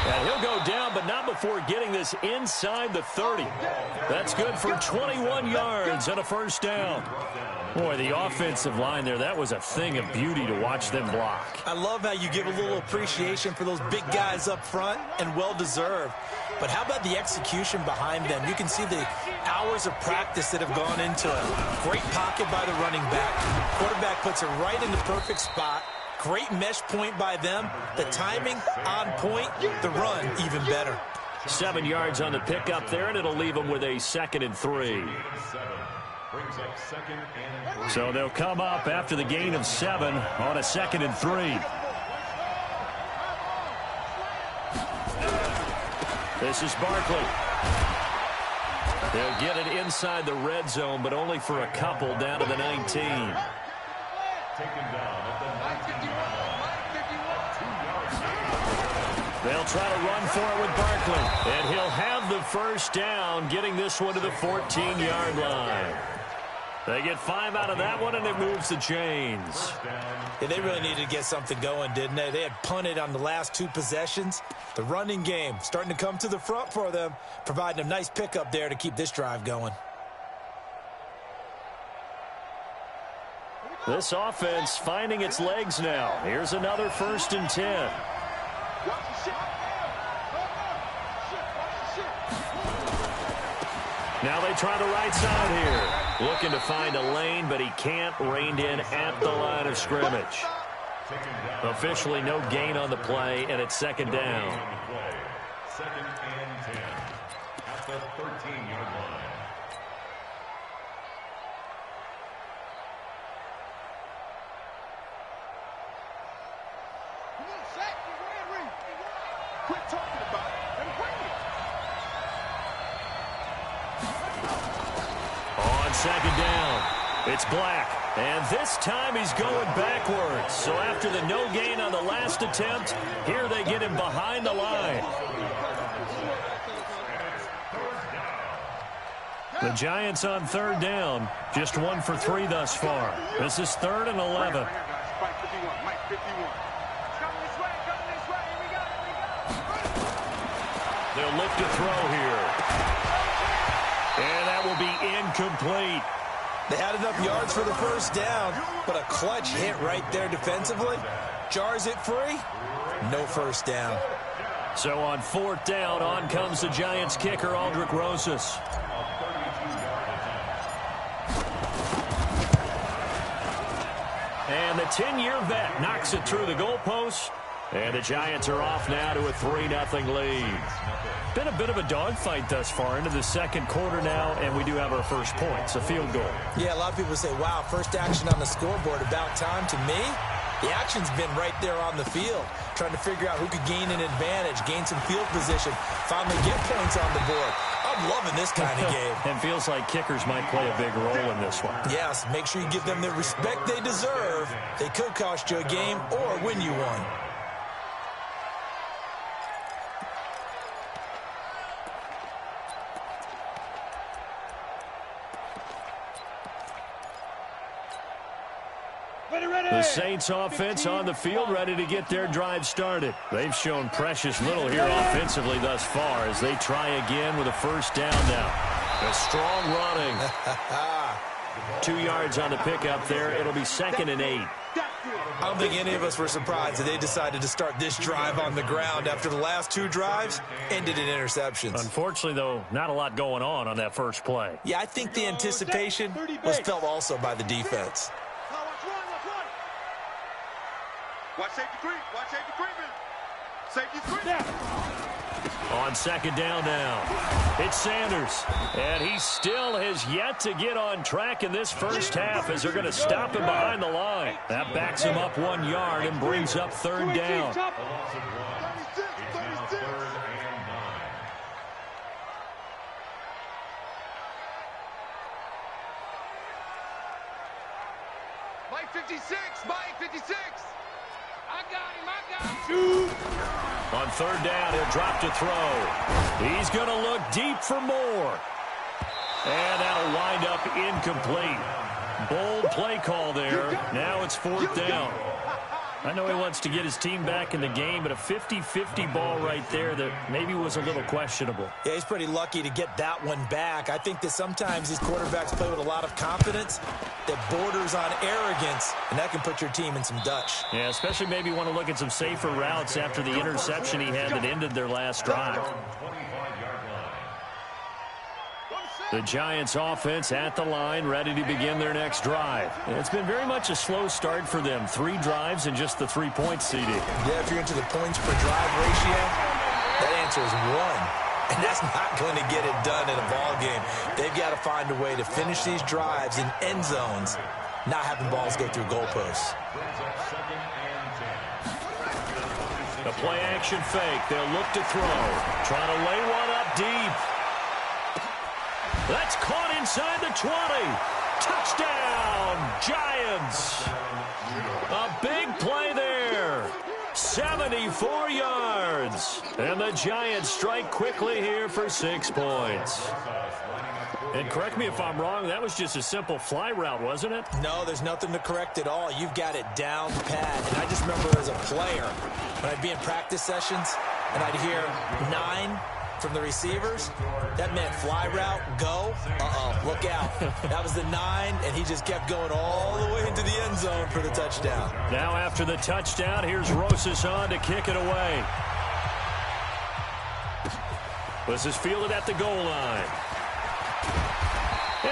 And he'll go down, but not before getting this inside the 30. That's good for 21 yards and a first down. Boy, the offensive line there, that was a thing of beauty to watch them block. I love how you give a little appreciation for those big guys up front, and well-deserved. But how about the execution behind them? You can see the hours of practice that have gone into it. Great pocket by the running back. Quarterback puts it right in the perfect spot. Great mesh point by them. The timing on point. The run even better. 7 yards on the pickup there, and it'll leave them with a 2nd and 3. So they'll come up after the gain of 7 on a 2nd and 3. This is Barkley. They'll get it inside the red zone, but only for a couple down to the 19. Taken down at the 19. They'll try to run for it with Barkley. And he'll have the first down, getting this one to the 14-yard line. They get 5 out of that one, and it moves the chains. Yeah, they really needed to get something going, didn't they? They had punted on the last 2 possessions. The running game starting to come to the front for them, providing a nice pickup there to keep this drive going. This offense finding its legs now. Here's another 1st and 10. Now they try the right side here. Looking to find a lane, but he can't. Reined in at the line of scrimmage. Officially no gain on the play, and it's second down. Second and 10 at the 13-yard line. Quit talking about it and bring it. On second down, it's Black. And this time he's going backwards. So after the no gain on the last attempt, here they get him behind the line. The Giants on third down, just 1 for 3 thus far. This is 3rd and 11. They'll look to throw here. And that will be incomplete. They had enough yards for the first down, but a clutch hit right there defensively. Jars it free. No first down. So on 4th down, on comes the Giants kicker, Aldrick Rosas. And the 10-year vet knocks it through the goalpost. And the Giants are off now to a 3-0 lead. Been a bit of a dogfight thus far into the second quarter now, and we do have our first points, a field goal. Yeah, a lot of people say, wow, first action on the scoreboard, about time. To me, the action's been right there on the field, trying to figure out who could gain an advantage, gain some field position, finally get points on the board. I'm loving this kind of game. And feels like kickers might play a big role in this one. Yes, make sure you give them the respect they deserve. They could cost you a game or win you one. The Saints offense on the field, ready to get their drive started. They've shown precious little here offensively thus far as they try again with a first down now. A strong running. 2 yards on the pickup there. It'll be 2nd and 8. I don't think any of us were surprised that they decided to start this drive on the ground after the last 2 drives ended in interceptions. Unfortunately, though, not a lot going on that first play. Yeah, I think the anticipation was felt also by the defense. Watch safety creep. Watch safety creeping. Safety creeping. On second down now, it's Sanders. And he still has yet to get on track in this first half as they're going to stop him behind the line. That backs him up 1 yard and brings up 3rd down. Mike 56. Mike 56. I got him. On 3rd down, he'll drop to throw. He's going to look deep for more. And that'll wind up incomplete. Bold play call there. Now it's 4th down. I know he wants to get his team back in the game, but a 50-50 ball right there that maybe was a little questionable. Yeah, he's pretty lucky to get that one back. I think that sometimes these quarterbacks play with a lot of confidence that borders on arrogance, and that can put your team in some Dutch. Yeah, especially maybe want to look at some safer routes after the interception he had that ended their last drive. The Giants offense at the line, ready to begin their next drive. It's been very much a slow start for them. 3 drives and just the 3-point CD. Yeah, if you're into the points per drive ratio, that answer is 1. And that's not going to get it done in a ball game. They've got to find a way to finish these drives in end zones, not having balls go through goalposts. The play action fake. They'll look to throw. Trying to lay one up deep. That's caught inside the 20. Touchdown, Giants. A big play there. 74 yards. And the Giants strike quickly here for 6 points. And correct me if I'm wrong, that was just a simple fly route, wasn't it? No, there's nothing to correct at all. You've got it down pat. And I just remember as a player, when I'd be in practice sessions and I'd hear 9 from the receivers, that meant fly route, go, look out. That was the 9, and he just kept going all the way into the end zone for the touchdown. Now after the touchdown, here's Rosas on to kick it away. This is fielded at the goal line.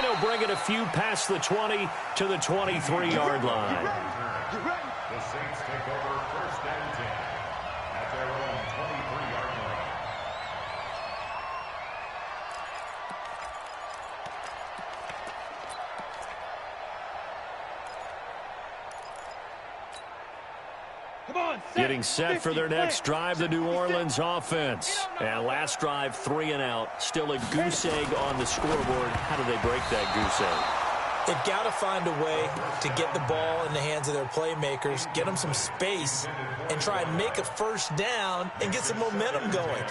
and he'll bring it a few past the 20 to the 23-yard line. The Saints take over first and 10 at their own 23-yard line. Getting set for their next drive, the New Orleans offense. And last drive, 3 and out. Still a goose egg on the scoreboard. How do they break that goose egg? They've got to find a way to get the ball in the hands of their playmakers, get them some space, and try and make a first down and get some momentum going.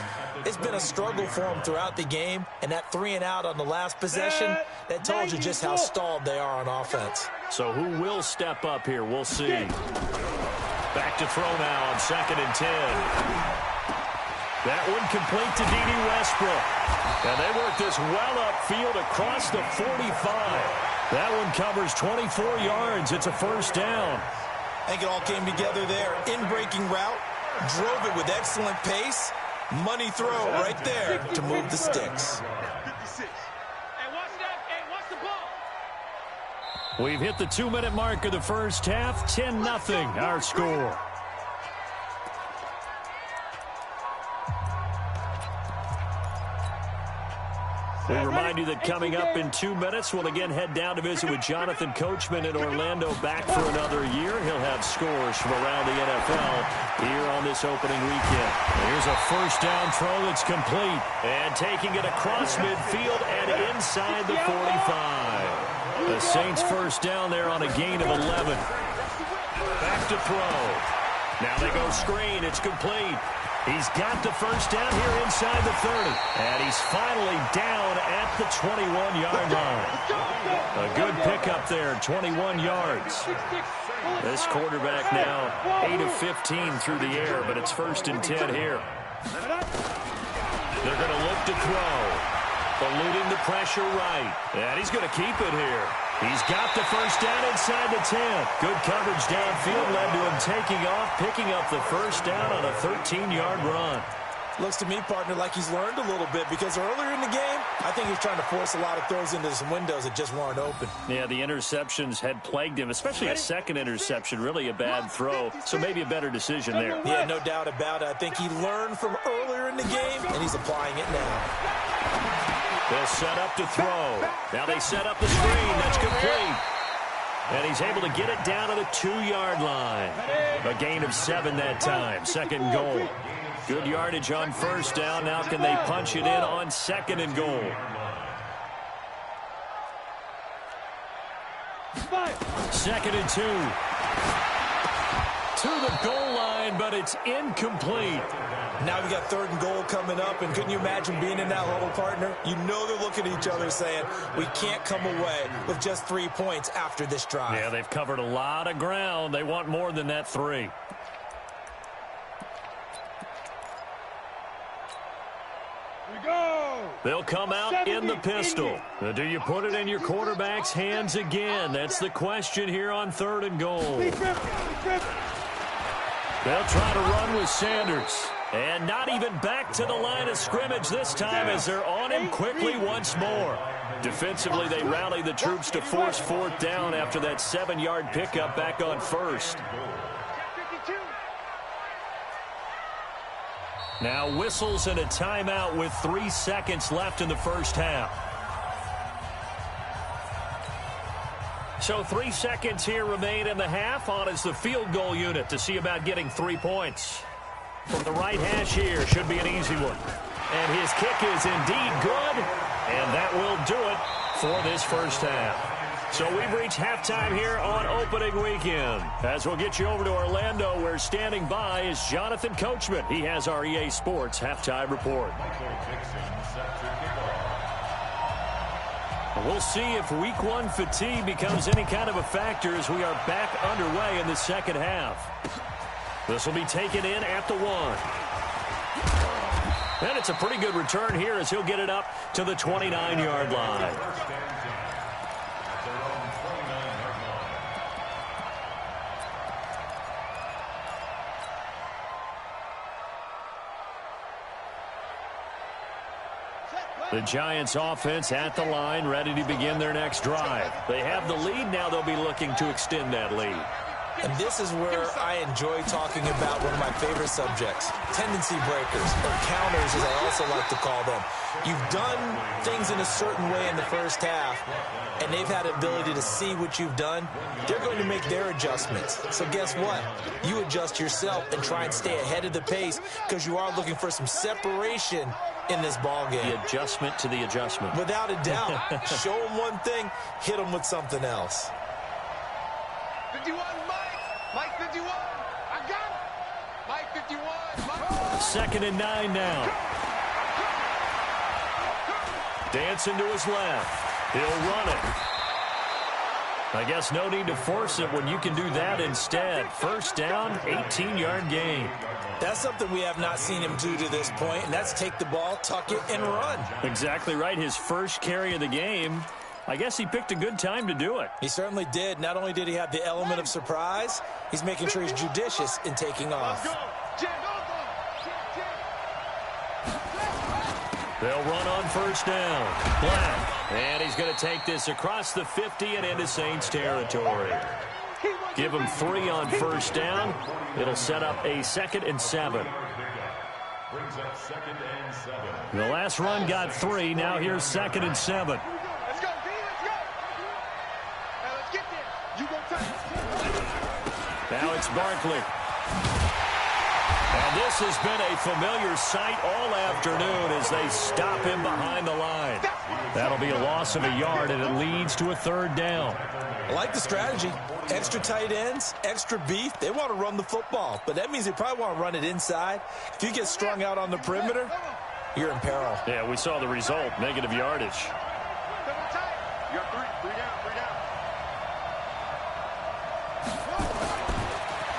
It's been a struggle for them throughout the game, and that 3 and out on the last possession, that tells you just how stalled they are on offense. So who will step up here? We'll see. Back to throw now on 2nd and 10. That one complete to D.D. Westbrook. And they work this well upfield across the 45. That one covers 24 yards. It's a first down. I think it all came together there. In-breaking route, drove it with excellent pace. Money throw right there to move the sticks. We've hit the 2-minute mark of the first half. 10-0 our score. We remind you that coming up in 2 minutes, we'll again head down to visit with Jonathan Coachman in Orlando, back for another year. He'll have scores from around the NFL here on this opening weekend. Here's a first down throw that's complete. And taking it across midfield and inside the 45. The Saints first down there on a gain of 11. Back to throw. Now they go screen. It's complete. He's got the first down here inside the 30. And he's finally down at the 21-yard line. A good pickup there, 21 yards. This quarterback now 8 of 15 through the air, but it's 1st and 10 here. They're going to look to throw. Eluding the pressure right. And he's going to keep it here. He's got the first down inside the 10. Good coverage downfield led to him taking off, picking up the first down on a 13-yard run. Looks to me, partner, like he's learned a little bit, because earlier in the game, I think he's trying to force a lot of throws into some windows that just weren't open. Yeah, the interceptions had plagued him, especially a second interception, really a bad throw. So maybe a better decision there. Yeah, no doubt about it. I think he learned from earlier in the game, and he's applying it now. They'll set up to throw. Now they set up the screen. That's complete. And he's able to get it down to the 2-yard line. A gain of 7 that time. 2nd goal. Good yardage on first down. Now can they punch it in on 2nd and goal? 2nd and 2. To the goal line, but it's incomplete. Now we got 3rd and goal coming up, and couldn't you imagine being in that huddle, partner? You know they're looking at each other saying, we can't come away with just 3 points after this drive. Yeah, they've covered a lot of ground. They want more than that 3. They'll come out in the pistol. Do you put it in your quarterback's hands again? That's the question here on 3rd and goal. They'll try to run with Sanders. And not even back to the line of scrimmage this time as they're on him quickly once more. Defensively, they rally the troops to force 4th down after that 7-yard pickup back on 1st. Now whistles and a timeout with 3 seconds left in the first half. So 3 seconds here remain in the half. On is the field goal unit to see about getting 3 points. From the right hash here, should be an easy one. And his kick is indeed good, and that will do it for this first half. So we've reached halftime here on opening weekend. As we'll get you over to Orlando, where standing by is Jonathan Coachman. He has our EA Sports halftime report. We'll see if week 1 fatigue becomes any kind of a factor as we are back underway in the second half. This will be taken in at the 1. And it's a pretty good return here as he'll get it up to the 29-yard line. The Giants offense at the line, ready to begin their next drive. They have the lead. Now they'll be looking to extend that lead. And this is where I enjoy talking about one of my favorite subjects, tendency breakers, or counters as I also like to call them. You've done things in a certain way in the first half, and they've had the ability to see what you've done. They're going to make their adjustments. So guess what? You adjust yourself and try and stay ahead of the pace because you are looking for some separation in this ball game. The adjustment to the adjustment. Without a doubt. Show them one thing, hit them with something else. 51, Mike 51. I got it. Mike 51. Mike. 2nd and 9 now. Dancing to his left. He'll run it. I guess no need to force it when you can do that instead. First down, 18-yard gain. That's something we have not seen him do to this point, and that's take the ball, tuck it, and run. Exactly right. His first carry of the game. I guess he picked a good time to do it. He certainly did. Not only did he have the element of surprise, he's making sure he's judicious in taking off. They'll run on first down. Black. And he's going to take this across the 50 and into Saints territory. Give him 3 on first down. It'll set up a 2nd and 7. The last run got 3. Now here's 2nd and 7. Let's go, D. Let's go. Now let's get there. You go first. Now it's Barkley. And this has been a familiar sight all afternoon as they stop him behind the line. That'll be a loss of a yard, and it leads to a 3rd down. I like the strategy. Extra tight ends, extra beef. They want to run the football, but that means they probably want to run it inside. If you get strung out on the perimeter, you're in peril. Yeah, we saw the result, negative yardage. You got 3 down, 3 down.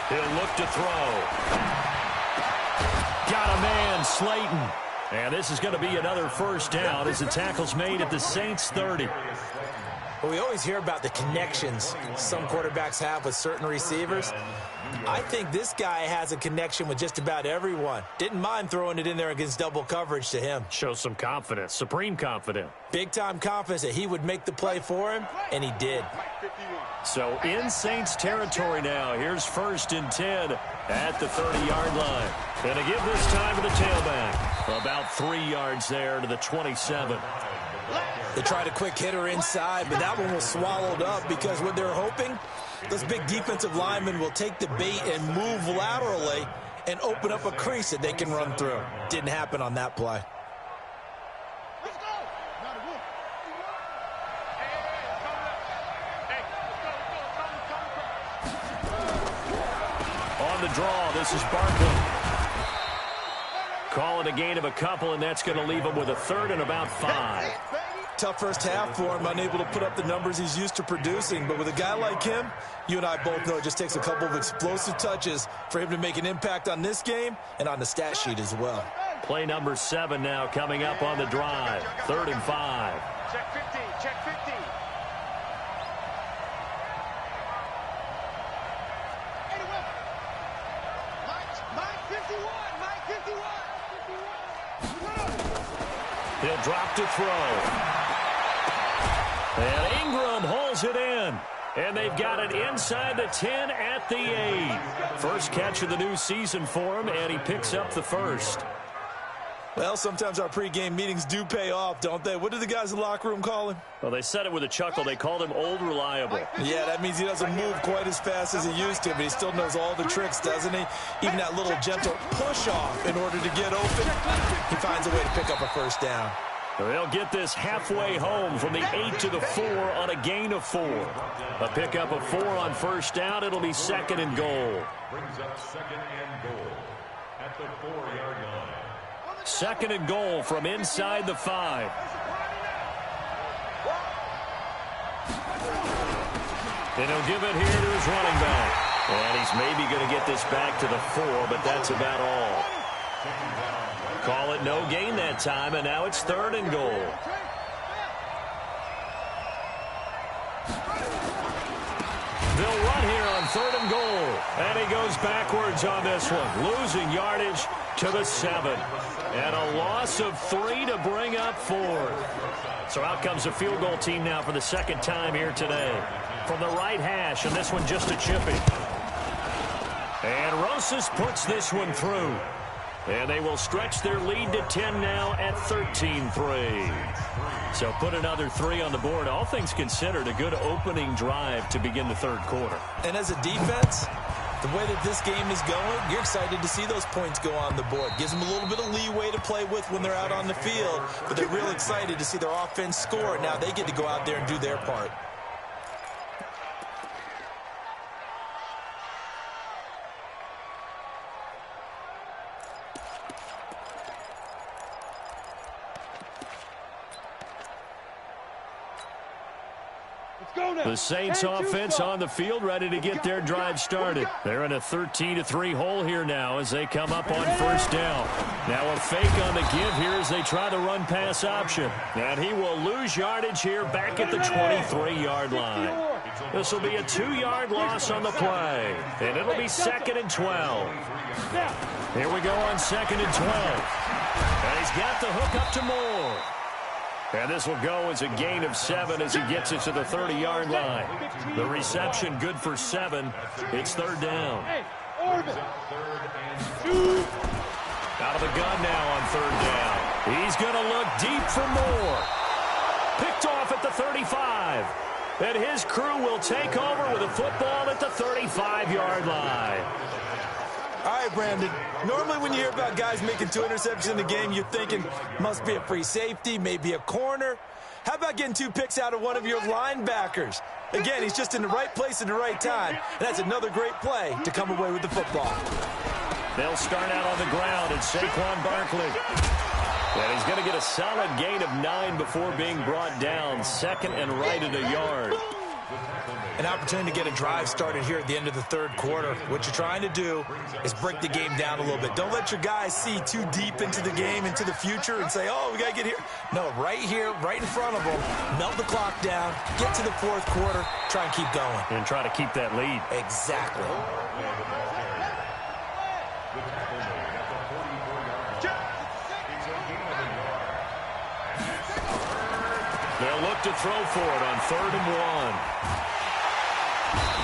He'll look to throw. Got a man, Slayton. And this is going to be another first down as the tackle's made at the Saints 30. Well, we always hear about the connections some quarterbacks have with certain receivers. I think this guy has a connection with just about everyone. Didn't mind throwing it in there against double coverage to him. Shows some confidence, supreme confidence. Big-time confidence that he would make the play for him, and he did. So in Saints territory now. Here's 1st and 10 at the 30-yard line. And to give this time to the tailback. About 3 yards there to the 27. They tried a quick hitter inside, but that one was swallowed up because what they're hoping, those big defensive linemen will take the bait and move laterally and open up a crease that they can run through. Didn't happen on that play. Let's go. On the draw, this is Barkley. Call it a gain of a couple, and that's going to leave him with a 3rd and about 5. Tough first half for him, unable to put up the numbers he's used to producing. But with a guy like him, you and I both know it just takes a couple of explosive touches for him to make an impact on this game and on the stat sheet as well. Play number 7 now coming up on the drive. 3rd and 5. Check 15, check 15. Mike 51, Mike 51. He'll drop to throw. And Ingram holds it in. And they've got it inside the 10 at the 8. First catch of the new season for him, and he picks up the 1st. Well, sometimes our pregame meetings do pay off, don't they? What do the guys in the locker room call him? Well, they said it with a chuckle. They called him Old Reliable. Yeah, that means he doesn't move quite as fast as he used to, but he still knows all the tricks, doesn't he? Even that little gentle push-off in order to get open, he finds a way to pick up a first down. They'll get this halfway home from the 8 to the 4 on a gain of 4. A pickup of 4 on first down. It'll be 2nd and goal. Brings up 2nd and goal at the 4-yard line. 2nd and goal from inside the 5. And he'll give it here to his running back. And he's maybe going to get this back to the 4, but that's about all. Call it no gain that time, and now it's 3rd and goal. They'll run here on 3rd and goal. And he goes goes backwards on this one, losing yardage to the 7. And a loss of 3 to bring up 4. So out comes the field goal team now for the second time here today. From the right hash, and this one just a chippy. And Rosas puts this one through. And they will stretch their lead to 10 now at 13-3. So put another 3 on the board. All things considered, a good opening drive to begin the third quarter. And as a defense, the way that this game is going, you're excited to see those points go on the board. Gives them a little bit of leeway to play with when they're out on the field, but they're real excited to see their offense score. Now they get to go out there and do their part. The Saints offense on the field, ready to get their drive started. They're in a 13-3 hole here now as they come up on first down. Now a fake on the give here as they try the run-pass option. And he will lose yardage here back at the 23-yard line. This will be a 2-yard loss on the play. And it'll be 2nd and 12. Here we go on 2nd and 12. And he's got the hook up to Moore. And this will go as a gain of 7 as he gets it to the 30-yard line. The reception good for 7. It's third down. Out of the gun now on third down. He's going to look deep for Moore. Picked off at the 35. And his crew will take over with a football at the 35-yard line. All right, Brandon, normally when you hear about guys making 2 interceptions in the game, you're thinking must be a free safety, maybe a corner. How about getting 2 picks out of one of your linebackers? Again, he's just in the right place at the right time, and that's another great play to come away with the football. They'll start out on the ground, and Saquon Barkley. And he's going to get a solid gain of 9 before being brought down, 2nd and right at a yard. An opportunity to get a drive started here at the end of the third quarter. What you're trying to do is break the game down a little bit. Don't let your guys see too deep into the game, into the future, and say, oh, we got to get here. No, right here, right in front of them, melt the clock down, get to the fourth quarter, try and keep going. And try to keep that lead. Exactly. They'll look to throw for it on 3rd and 1.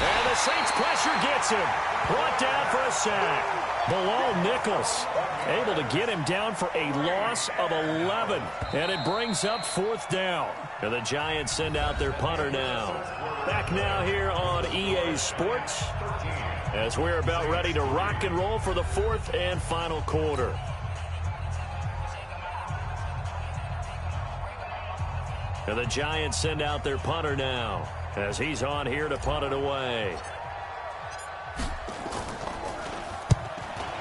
And the Saints pressure gets him. Brought down for a sack. Bilal Nichols able to get him down for a loss of 11. And it brings up 4th down. And the Giants send out their punter now. Back now here on EA Sports as we're about ready to rock and roll for the 4th and final quarter. And the Giants send out their punter now as he's on here to punt it away.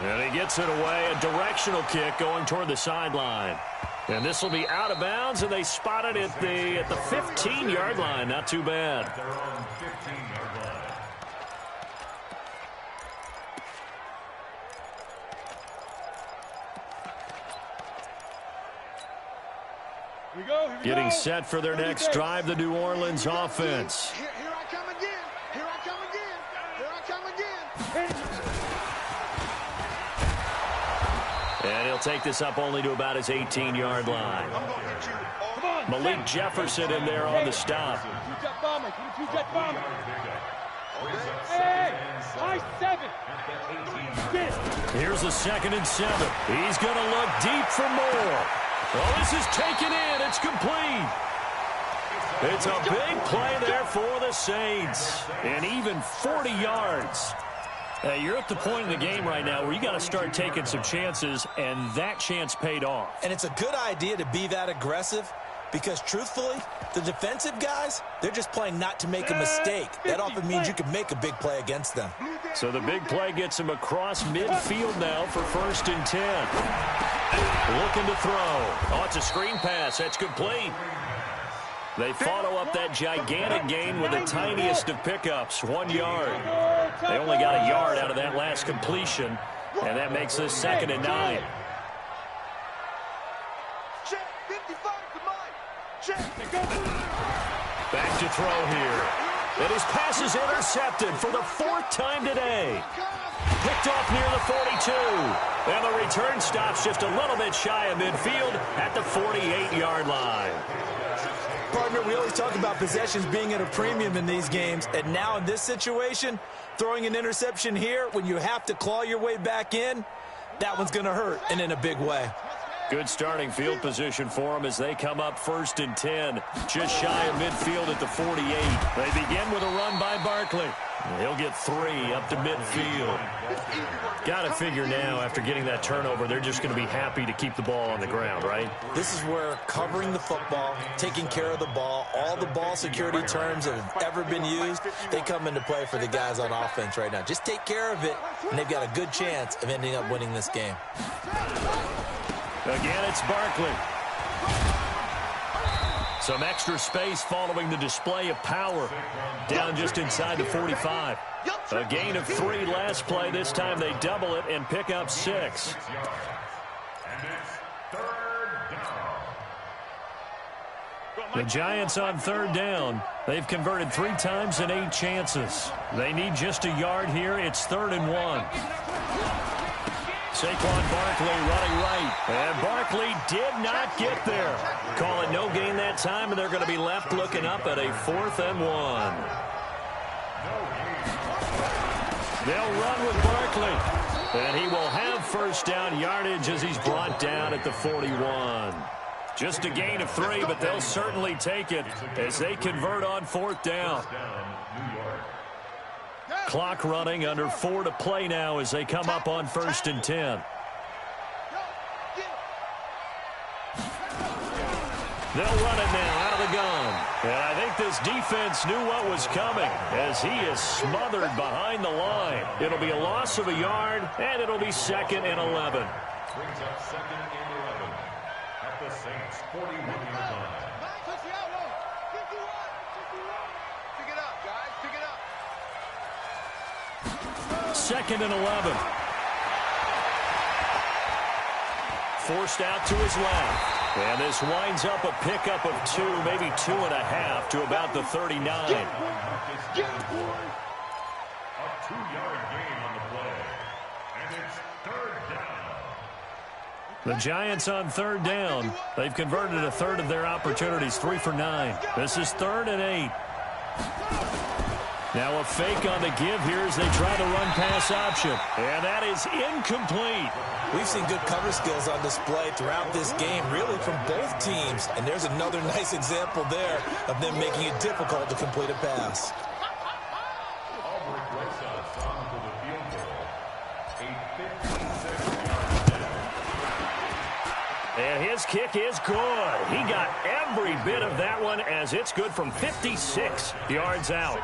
And he gets it away, a directional kick going toward the sideline. And this will be out of bounds, and they spot it at the 15-yard line. Not too bad. Getting set for their next drive, the New Orleans offense. Here I come again. Here I come again. Here I come again. And he'll take this up only to about his 18-yard line. Malik Jefferson in there on the stop. Here's a 2nd and 7. He's going to look deep for Moore. Well, this is taken in. It's complete. It's a big play there for the Saints. And even 40 yards. You're at the point in the game right now where you got to start taking some chances, and that chance paid off. And it's a good idea to be that aggressive because, truthfully, the defensive guys, they're just playing not to make a mistake. That often means you can make a big play against them. So the big play gets him across midfield now for 1st and 10. Looking to throw. Oh, it's a screen pass. That's complete. They follow up that gigantic gain with the tiniest of pickups, 1 yard. They only got a yard out of that last completion, and that makes this 2nd and 9. Back to throw here. And his pass is intercepted for the 4th time today. Picked off near the 42. And the return stops just a little bit shy of midfield at the 48-yard line. Partner, we always talk about possessions being at a premium in these games. And now in this situation, throwing an interception here when you have to claw your way back in, that one's going to hurt, and in a big way. Good starting field position for them as they come up 1st and 10. Just shy of midfield at the 48. They begin with a run by Barkley. He'll get 3 up to midfield. Got to figure now, after getting that turnover, they're just going to be happy to keep the ball on the ground, right? This is where covering the football, taking care of the ball, all the ball security terms that have ever been used, they come into play for the guys on offense right now. Just take care of it, and they've got a good chance of ending up winning this game. Again, it's Barkley. Some extra space following the display of power. Down just inside the 45. A gain of 3 last play. This time they double it and pick up 6. The Giants on 3rd down. They've converted 3 times in 8 chances. They need just a yard here. It's 3rd and 1. Saquon Barkley running right. And Barkley did not get there. Call it no gain that time, and they're going to be left looking up at a 4th and 1. They'll run with Barkley. And he will have 1st down yardage as he's brought down at the 41. Just a gain of 3, but they'll certainly take it as they convert on 4th down. Clock running, under 4 to play now as they come up on 1st and 10. They'll run it now out of the gun. And I think this defense knew what was coming as he is smothered behind the line. It'll be a loss of a yard, and it'll be 2nd and 11. Brings up 2nd and 11 at the Saints' 41-yard line. Pick it up, guys. Pick it up. 2nd and 11. Forced out to his left. And this winds up a pickup of 2, maybe 2.5 to about the 39. A 2-yard gain on the play. And it's 3rd down. The Giants on 3rd down. They've converted a 1/3 of their opportunities, 3 for 9. This is 3rd and 8. Now a fake on the give here as they try the run-pass option. And that is incomplete. We've seen good cover skills on display throughout this game, really from both teams. And there's another nice example there of them making it difficult to complete a pass. And his kick is good. He got every bit of that one as it's good from 56 yards out.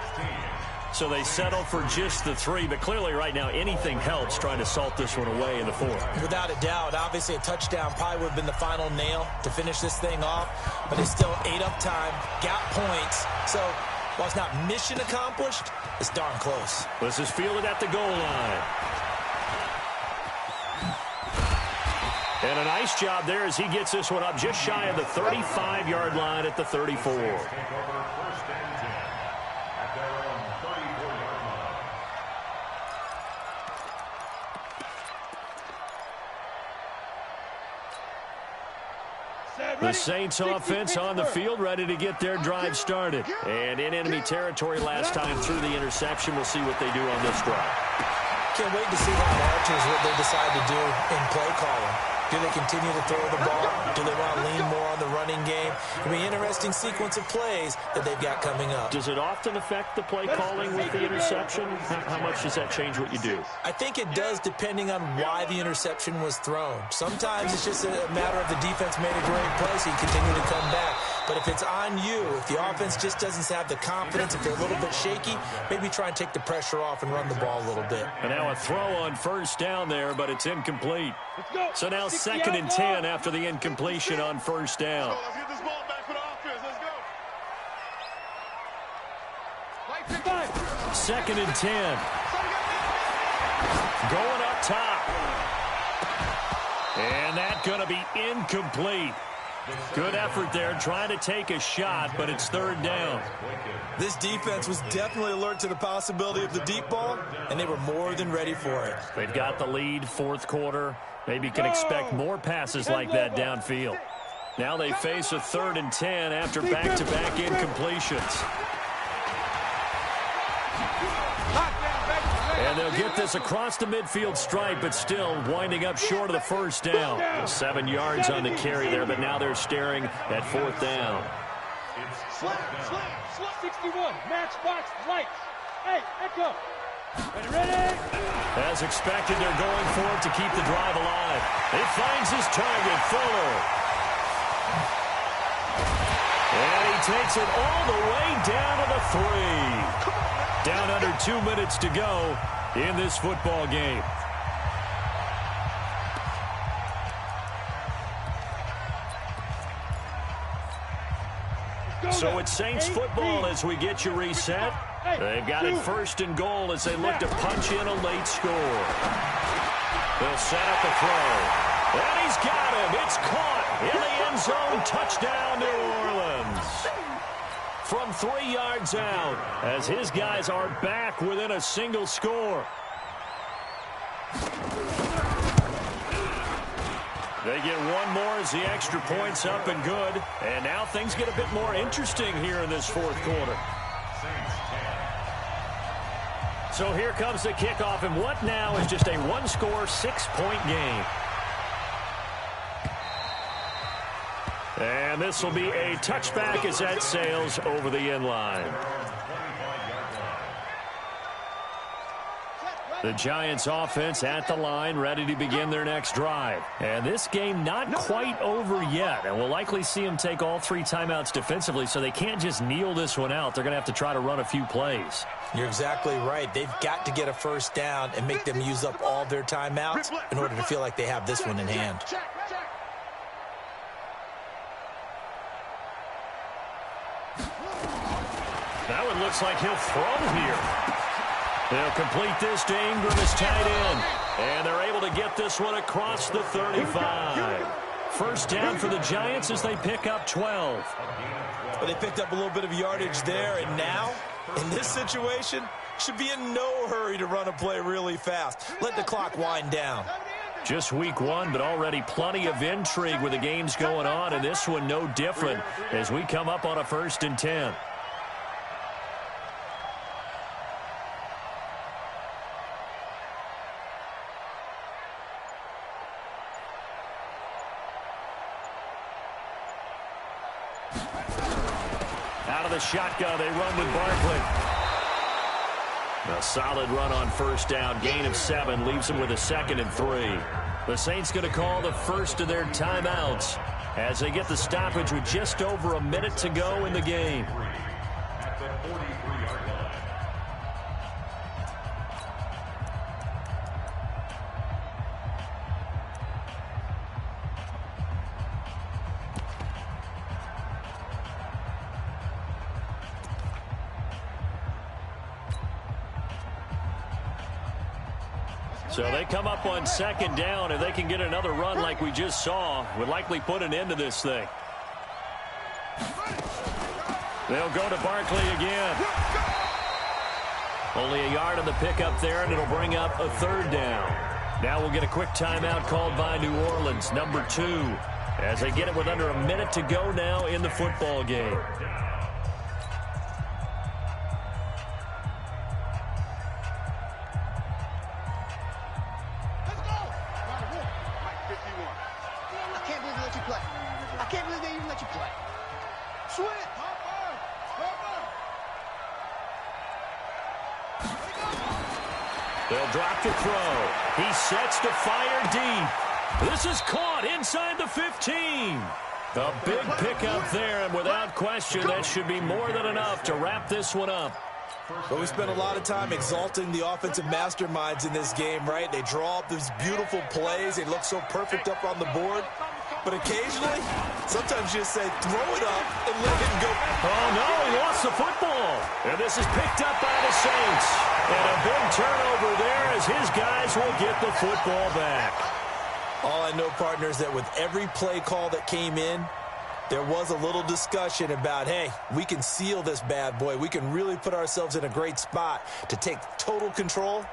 So they settle for just the 3, but clearly right now anything helps trying to salt this one away in the 4th. Without a doubt, obviously a touchdown probably would have been the final nail to finish this thing off, but it's still ate up time, got points. So while it's not mission accomplished, it's darn close. This is fielded at the goal line. And a nice job there as he gets this one up just shy of the 35-yard line at the 34. The Saints offense on the field, ready to get their drive started. And in enemy territory last time through the interception. We'll see what they do on this drive. Can't wait to see how it alters what they decide to do in play calling. Do they continue to throw the ball? Do they want to lean more on the running game? It'll be an interesting sequence of plays that they've got coming up. Does it often affect the play calling with the interception? How much does that change what you do? I think it does depending on why the interception was thrown. Sometimes it's just a matter of the defense made a great play, so you continue to come back. But if it's on you, if the offense just doesn't have the confidence, if they're a little bit shaky, maybe try and take the pressure off and run the ball a little bit. And now a throw on 1st down there, but it's incomplete. So now 2nd and 10 after the incompletion on 1st down. Let's get this ball back for the offense. Let's go. 2nd and 10. Going up top. And that's going to be incomplete. Good effort there, trying to take a shot, but it's third down. This defense was definitely alert to the possibility of the deep ball, and they were more than ready for it. They've got the lead, fourth quarter. Maybe can expect more passes like that downfield. Now they face a 3rd and 10 after back-to-back incompletions. And they'll get this across the midfield stripe, but still winding up short of the first down. 7 yards on the carry there, but now they're staring at 4th down. Slam, 61, matchbox, lights. Hey, echo. Ready? As expected, they're going for it to keep the drive alive. He finds his target, Fuller. And he takes it all the way down to the 3. Down under 2 minutes to go in this football game. So it's Saints football as we get you reset. They've got it 1st and goal as they look to punch in a late score. They'll set up a throw. And he's got him. It's caught in the end zone. Touchdown, New Orleans. From 3 yards out as his guys are back within a single score. They get one more as the extra point's up and good. And now things get a bit more interesting here in this 4th quarter. So here comes the kickoff, and what now is just a one-score, 6-point game. And this will be a touchback as that sails over the end line. The Giants offense at the line, ready to begin their next drive. And this game not quite over yet. And we'll likely see them take all 3 timeouts defensively, so they can't just kneel this one out. They're going to have to try to run a few plays. You're exactly right. They've got to get a first down and make them use up all their timeouts in order to feel like they have this one in hand. That one looks like he'll throw here. They'll complete this to Ingram as tight end. And they're able to get this one across the 35. First down for the Giants as they pick up 12. Well, they picked up a little bit of yardage there, and now, in this situation, should be in no hurry to run a play really fast. Let the clock wind down. Just week 1, but already plenty of intrigue with the games going on, and this one no different as we come up on a 1st and 10. Out of the shotgun, they run with Barkley. A solid run on first down. Gain of 7 leaves them with a 2nd and 3. The Saints going to call the first of their timeouts as they get the stoppage with just over a minute to go in the game. At the 43-yard line. So they come up on 2nd down. If they can get another run like we just saw, would likely put an end to this thing. They'll go to Barkley again. Only a yard on the pickup there, and it'll bring up a 3rd down. Now we'll get a quick timeout called by New Orleans, number 2, as they get it with under a minute to go now in the football game. They'll drop the throw. He sets to fire deep. This is caught inside the 15. A big pickup there, and without question, that should be more than enough to wrap this one up. But we spent a lot of time exalting the offensive masterminds in this game, right? They draw up these beautiful plays. They look so perfect up on the board. But occasionally, sometimes you just say, throw it up and let him go. Oh, no, he lost the football. And this is picked up by the Saints. And a big turnover there as his guys will get the football back. All I know, partner, is that with every play call that came in, There was a little discussion about, hey, we can seal this bad boy. We can really put ourselves in a great spot to take total control,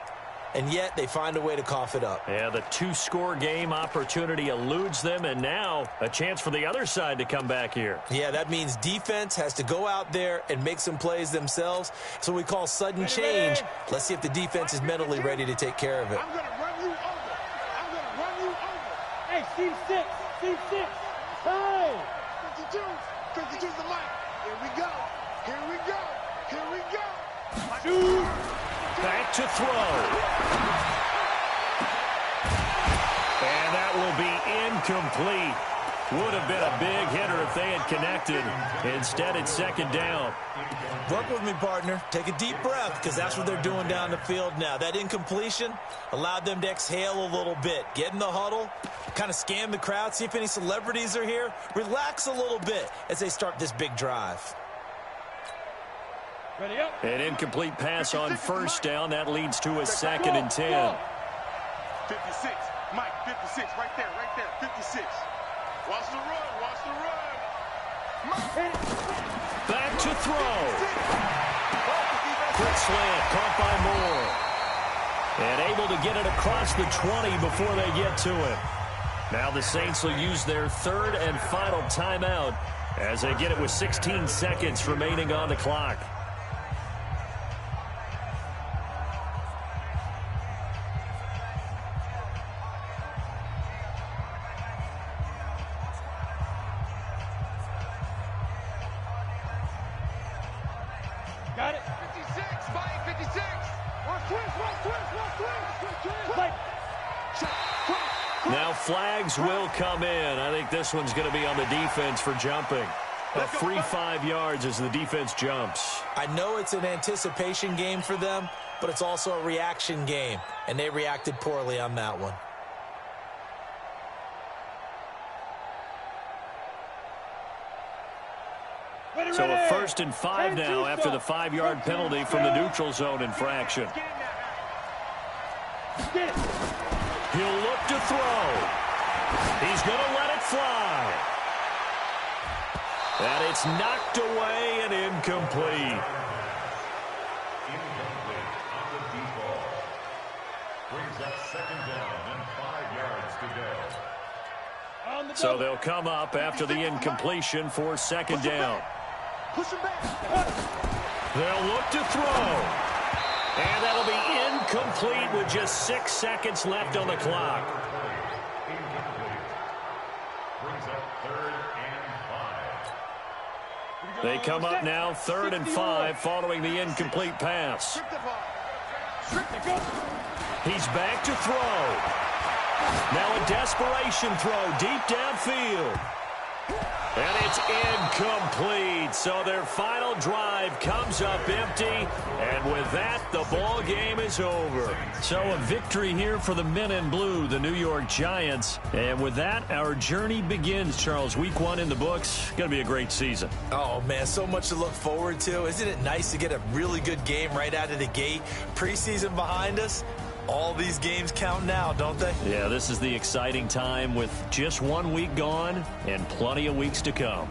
and yet they find a way to cough it up. Yeah, the two-score game opportunity eludes them, and now a chance for the other side to come back here. Yeah, that means defense has to go out there and make some plays themselves. So we call sudden change. Let's see if the defense is mentally ready to take care of it. I'm going to run you over. I'm going to run you over. Hey, C6, C6. Hey! 52's the mic. Here we go. Here we go. Here we go. Shoot! Back to throw. And that will be incomplete. Would have been a big hitter if they had connected. Instead, it's second down. Work with me, partner. Take a deep breath, because that's what they're doing down the field now. That incompletion allowed them to exhale a little bit. Get in the huddle, kind of scan the crowd, see if any celebrities are here. Relax a little bit as they start this big drive. Ready up. An incomplete pass on first down. That leads to a 2nd and 10. 56. Mike, 56. Right there, 56. Watch the run. Watch the run. Back to throw. Quick slant, caught by Moore. And able to get it across the 20 before they get to it. Now the Saints will use their 3rd and final timeout as they get it with 16 seconds remaining on the clock. Got it. 56. Mike, 56. Watch twist. Now flags will come in. I think this one's going to be on the defense for jumping. A free 5 yards as the defense jumps. I know it's an anticipation game for them, but it's also a reaction game, and they reacted poorly on that one. So a 1st and 5 now after the 5-yard penalty from the neutral zone infraction. He'll look to throw. He's going to let it fly. And it's knocked away and incomplete. Incomplete on the deep ball. Brings up 2nd down and 5 yards to go. So they'll come up after the incompletion for 2nd down. Push him back. They'll look to throw. And that'll be incomplete with just 6 seconds left on the clock. Incomplete. Brings up 3rd and 5. They come up now 3rd and 5 following the incomplete pass. He's back to throw. Now a desperation throw deep downfield. And it's incomplete. So their final drive comes up empty. And with that, the ball game is over. So a victory here for the men in blue, the New York Giants. And with that, our journey begins, Charles. Week 1 in the books. Going to be a great season. Oh, man, so much to look forward to. Isn't it nice to get a really good game right out of the gate? Preseason behind us. All these games count now, don't they? Yeah, this is the exciting time with just 1 week gone and plenty of weeks to come.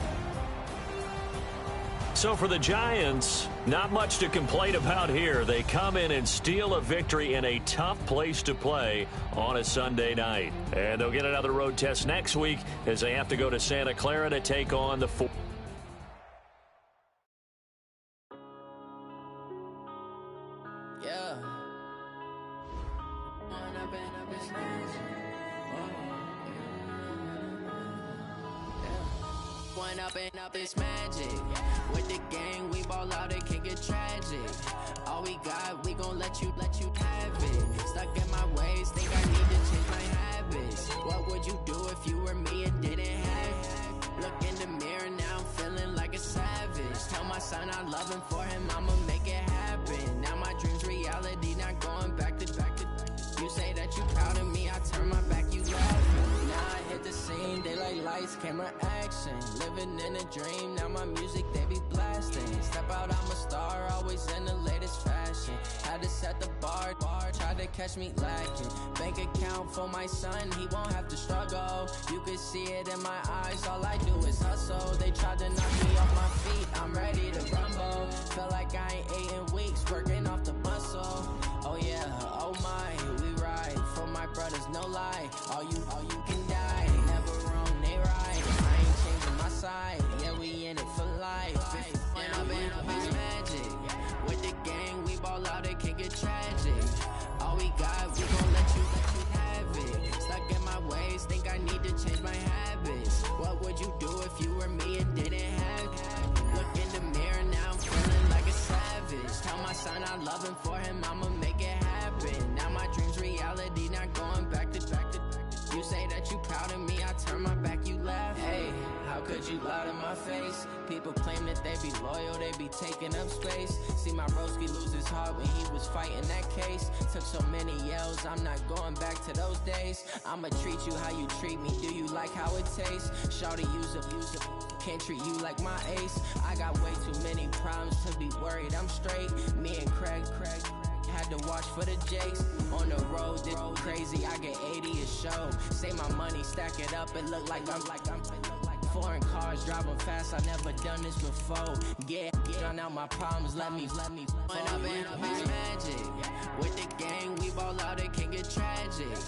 So for the Giants, not much to complain about here. They come in and steal a victory in a tough place to play on a Sunday night. And they'll get another road test next week as they have to go to Santa Clara to take on the Up is magic. With the gang, we ball out, it can get tragic. All we got, we gon' let you have it. Stuck in my ways, think I need to change my habits. What would you do if you were me and didn't have it? Look in the mirror, now I'm feeling like a savage. Tell my son I love him, for him I'ma make it happen. Now my dream's reality, not going back to. You say that you proud of me, I turn my back, you laughing. Now I hit the scene, daylight lights, camera action. Living in a dream, now my music, they be blasting. Step out, I'm a star, always in the latest fashion. Had to set the bar, try to catch me lacking. Bank account for my son, he won't have to struggle. You can see it in my eyes, all I do is hustle. They tried to knock me off my feet, I'm ready to rumble. Feel like I ain't ate in weeks, working off the muscle. Oh yeah, oh my, we ride for my brothers, no lie. All you can die, never wrong, they right. I ain't changing my side, yeah, we in it for life. When I've been magic, with the gang, we ball out, it can get tragic. All we got, we gon' let you have it. Stuck in my ways, think I need to change my habits. What would you do if you were me and didn't have it? Look in the mirror, now I'm feeling like a savage. Tell my son I love him, for him I'ma make it happen. Now my dream's reality, not going back to. You say that you proud of me, I turn my back, you laugh. Hey, how could you lie to my face? People claim that they be loyal, they be taking up space. See my broski lose his heart when he was fighting that case. Took so many yells, I'm not going back to those days. I'ma treat you how you treat me, do you like how it tastes? Shawty, use it, can't treat you like my ace. I got way too many problems to be worried, I'm straight. Me and Craig had to watch for the Jakes. On the road, this crazy, I get 80 a show. Say my money, stack it up, it look like I'm foreign cars, driving fast, I never done this before. Get drown out my problems, let me. When I've been magic, with the gang, we ball out, it can get tragic.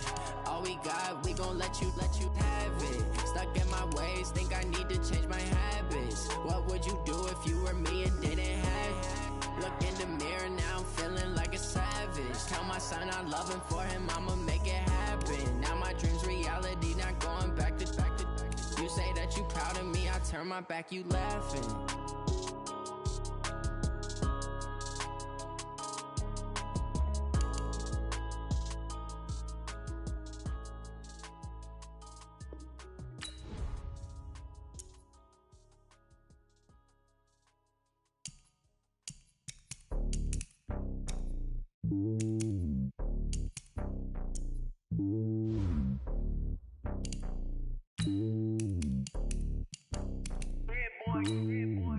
All we got, we gon' let you have it. Stuck in my ways, think I need to change my habits. What would you do if you were me and didn't have it? Look in the mirror, now I'm feeling like a savage. Tell my son I love him, for him I'ma make it happen. Now my dream's reality, not going back to. You say that you proud of me, I turn my back, you laughing.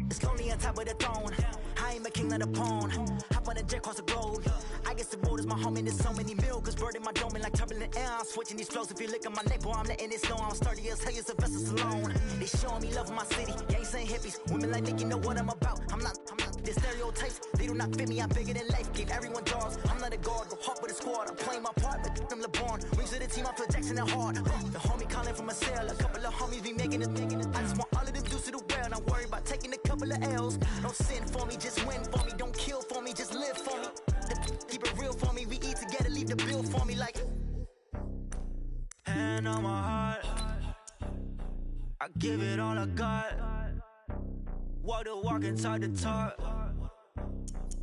It's lonely on top of the throne. I ain't a king of the pawn. Hop on a jet across the road. I guess the road is my home and there's so many milkers bird in my dome and like turbulent air. I'm switching these flows. If you look at my neck, boy, I'm letting it snow. I'm sturdy as hell, as a vessel alone. They showing me love in my city. Gangs ain't hippies. Women like Nick, you know what I'm about. I'm not. The stereotypes, they do not fit me. I'm bigger than life. Give everyone jaws. I'm not a guard, go hard with a squad. I'm playing my part, but I'm LeBron. Rings of the team, I feel Jackson and hard. The homie calling from a cell. A couple of homies be making it. I just want all of them dudes to the well. Not worry about taking a couple of L's. Don't sin for me, just win for me. Don't kill for me, just live for me. Keep it real for me. We eat together, leave the bill for me like. Hand on my heart, I give it all I got. Walk the walk and talk the talk.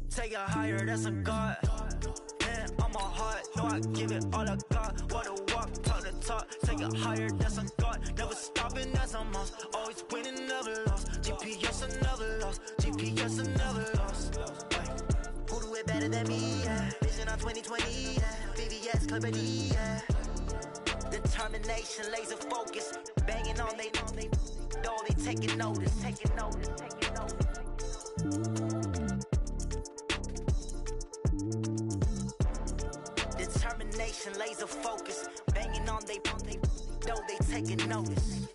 Take it higher, that's a God. Hand on my heart, no, I give it all I got. Walk the walk, talk the talk. Take it higher, that's a God. Never stopping, that's a must. Always winning, never lost. GPS, I never lost. GPS, I never lost. Who do it better than me? Yeah. Vision on 2020, yeah. VVS, Clarity, yeah. Determination, laser focus. Banging on they though they taking notice. Determination, laser focus. Banging on they though they taking notice.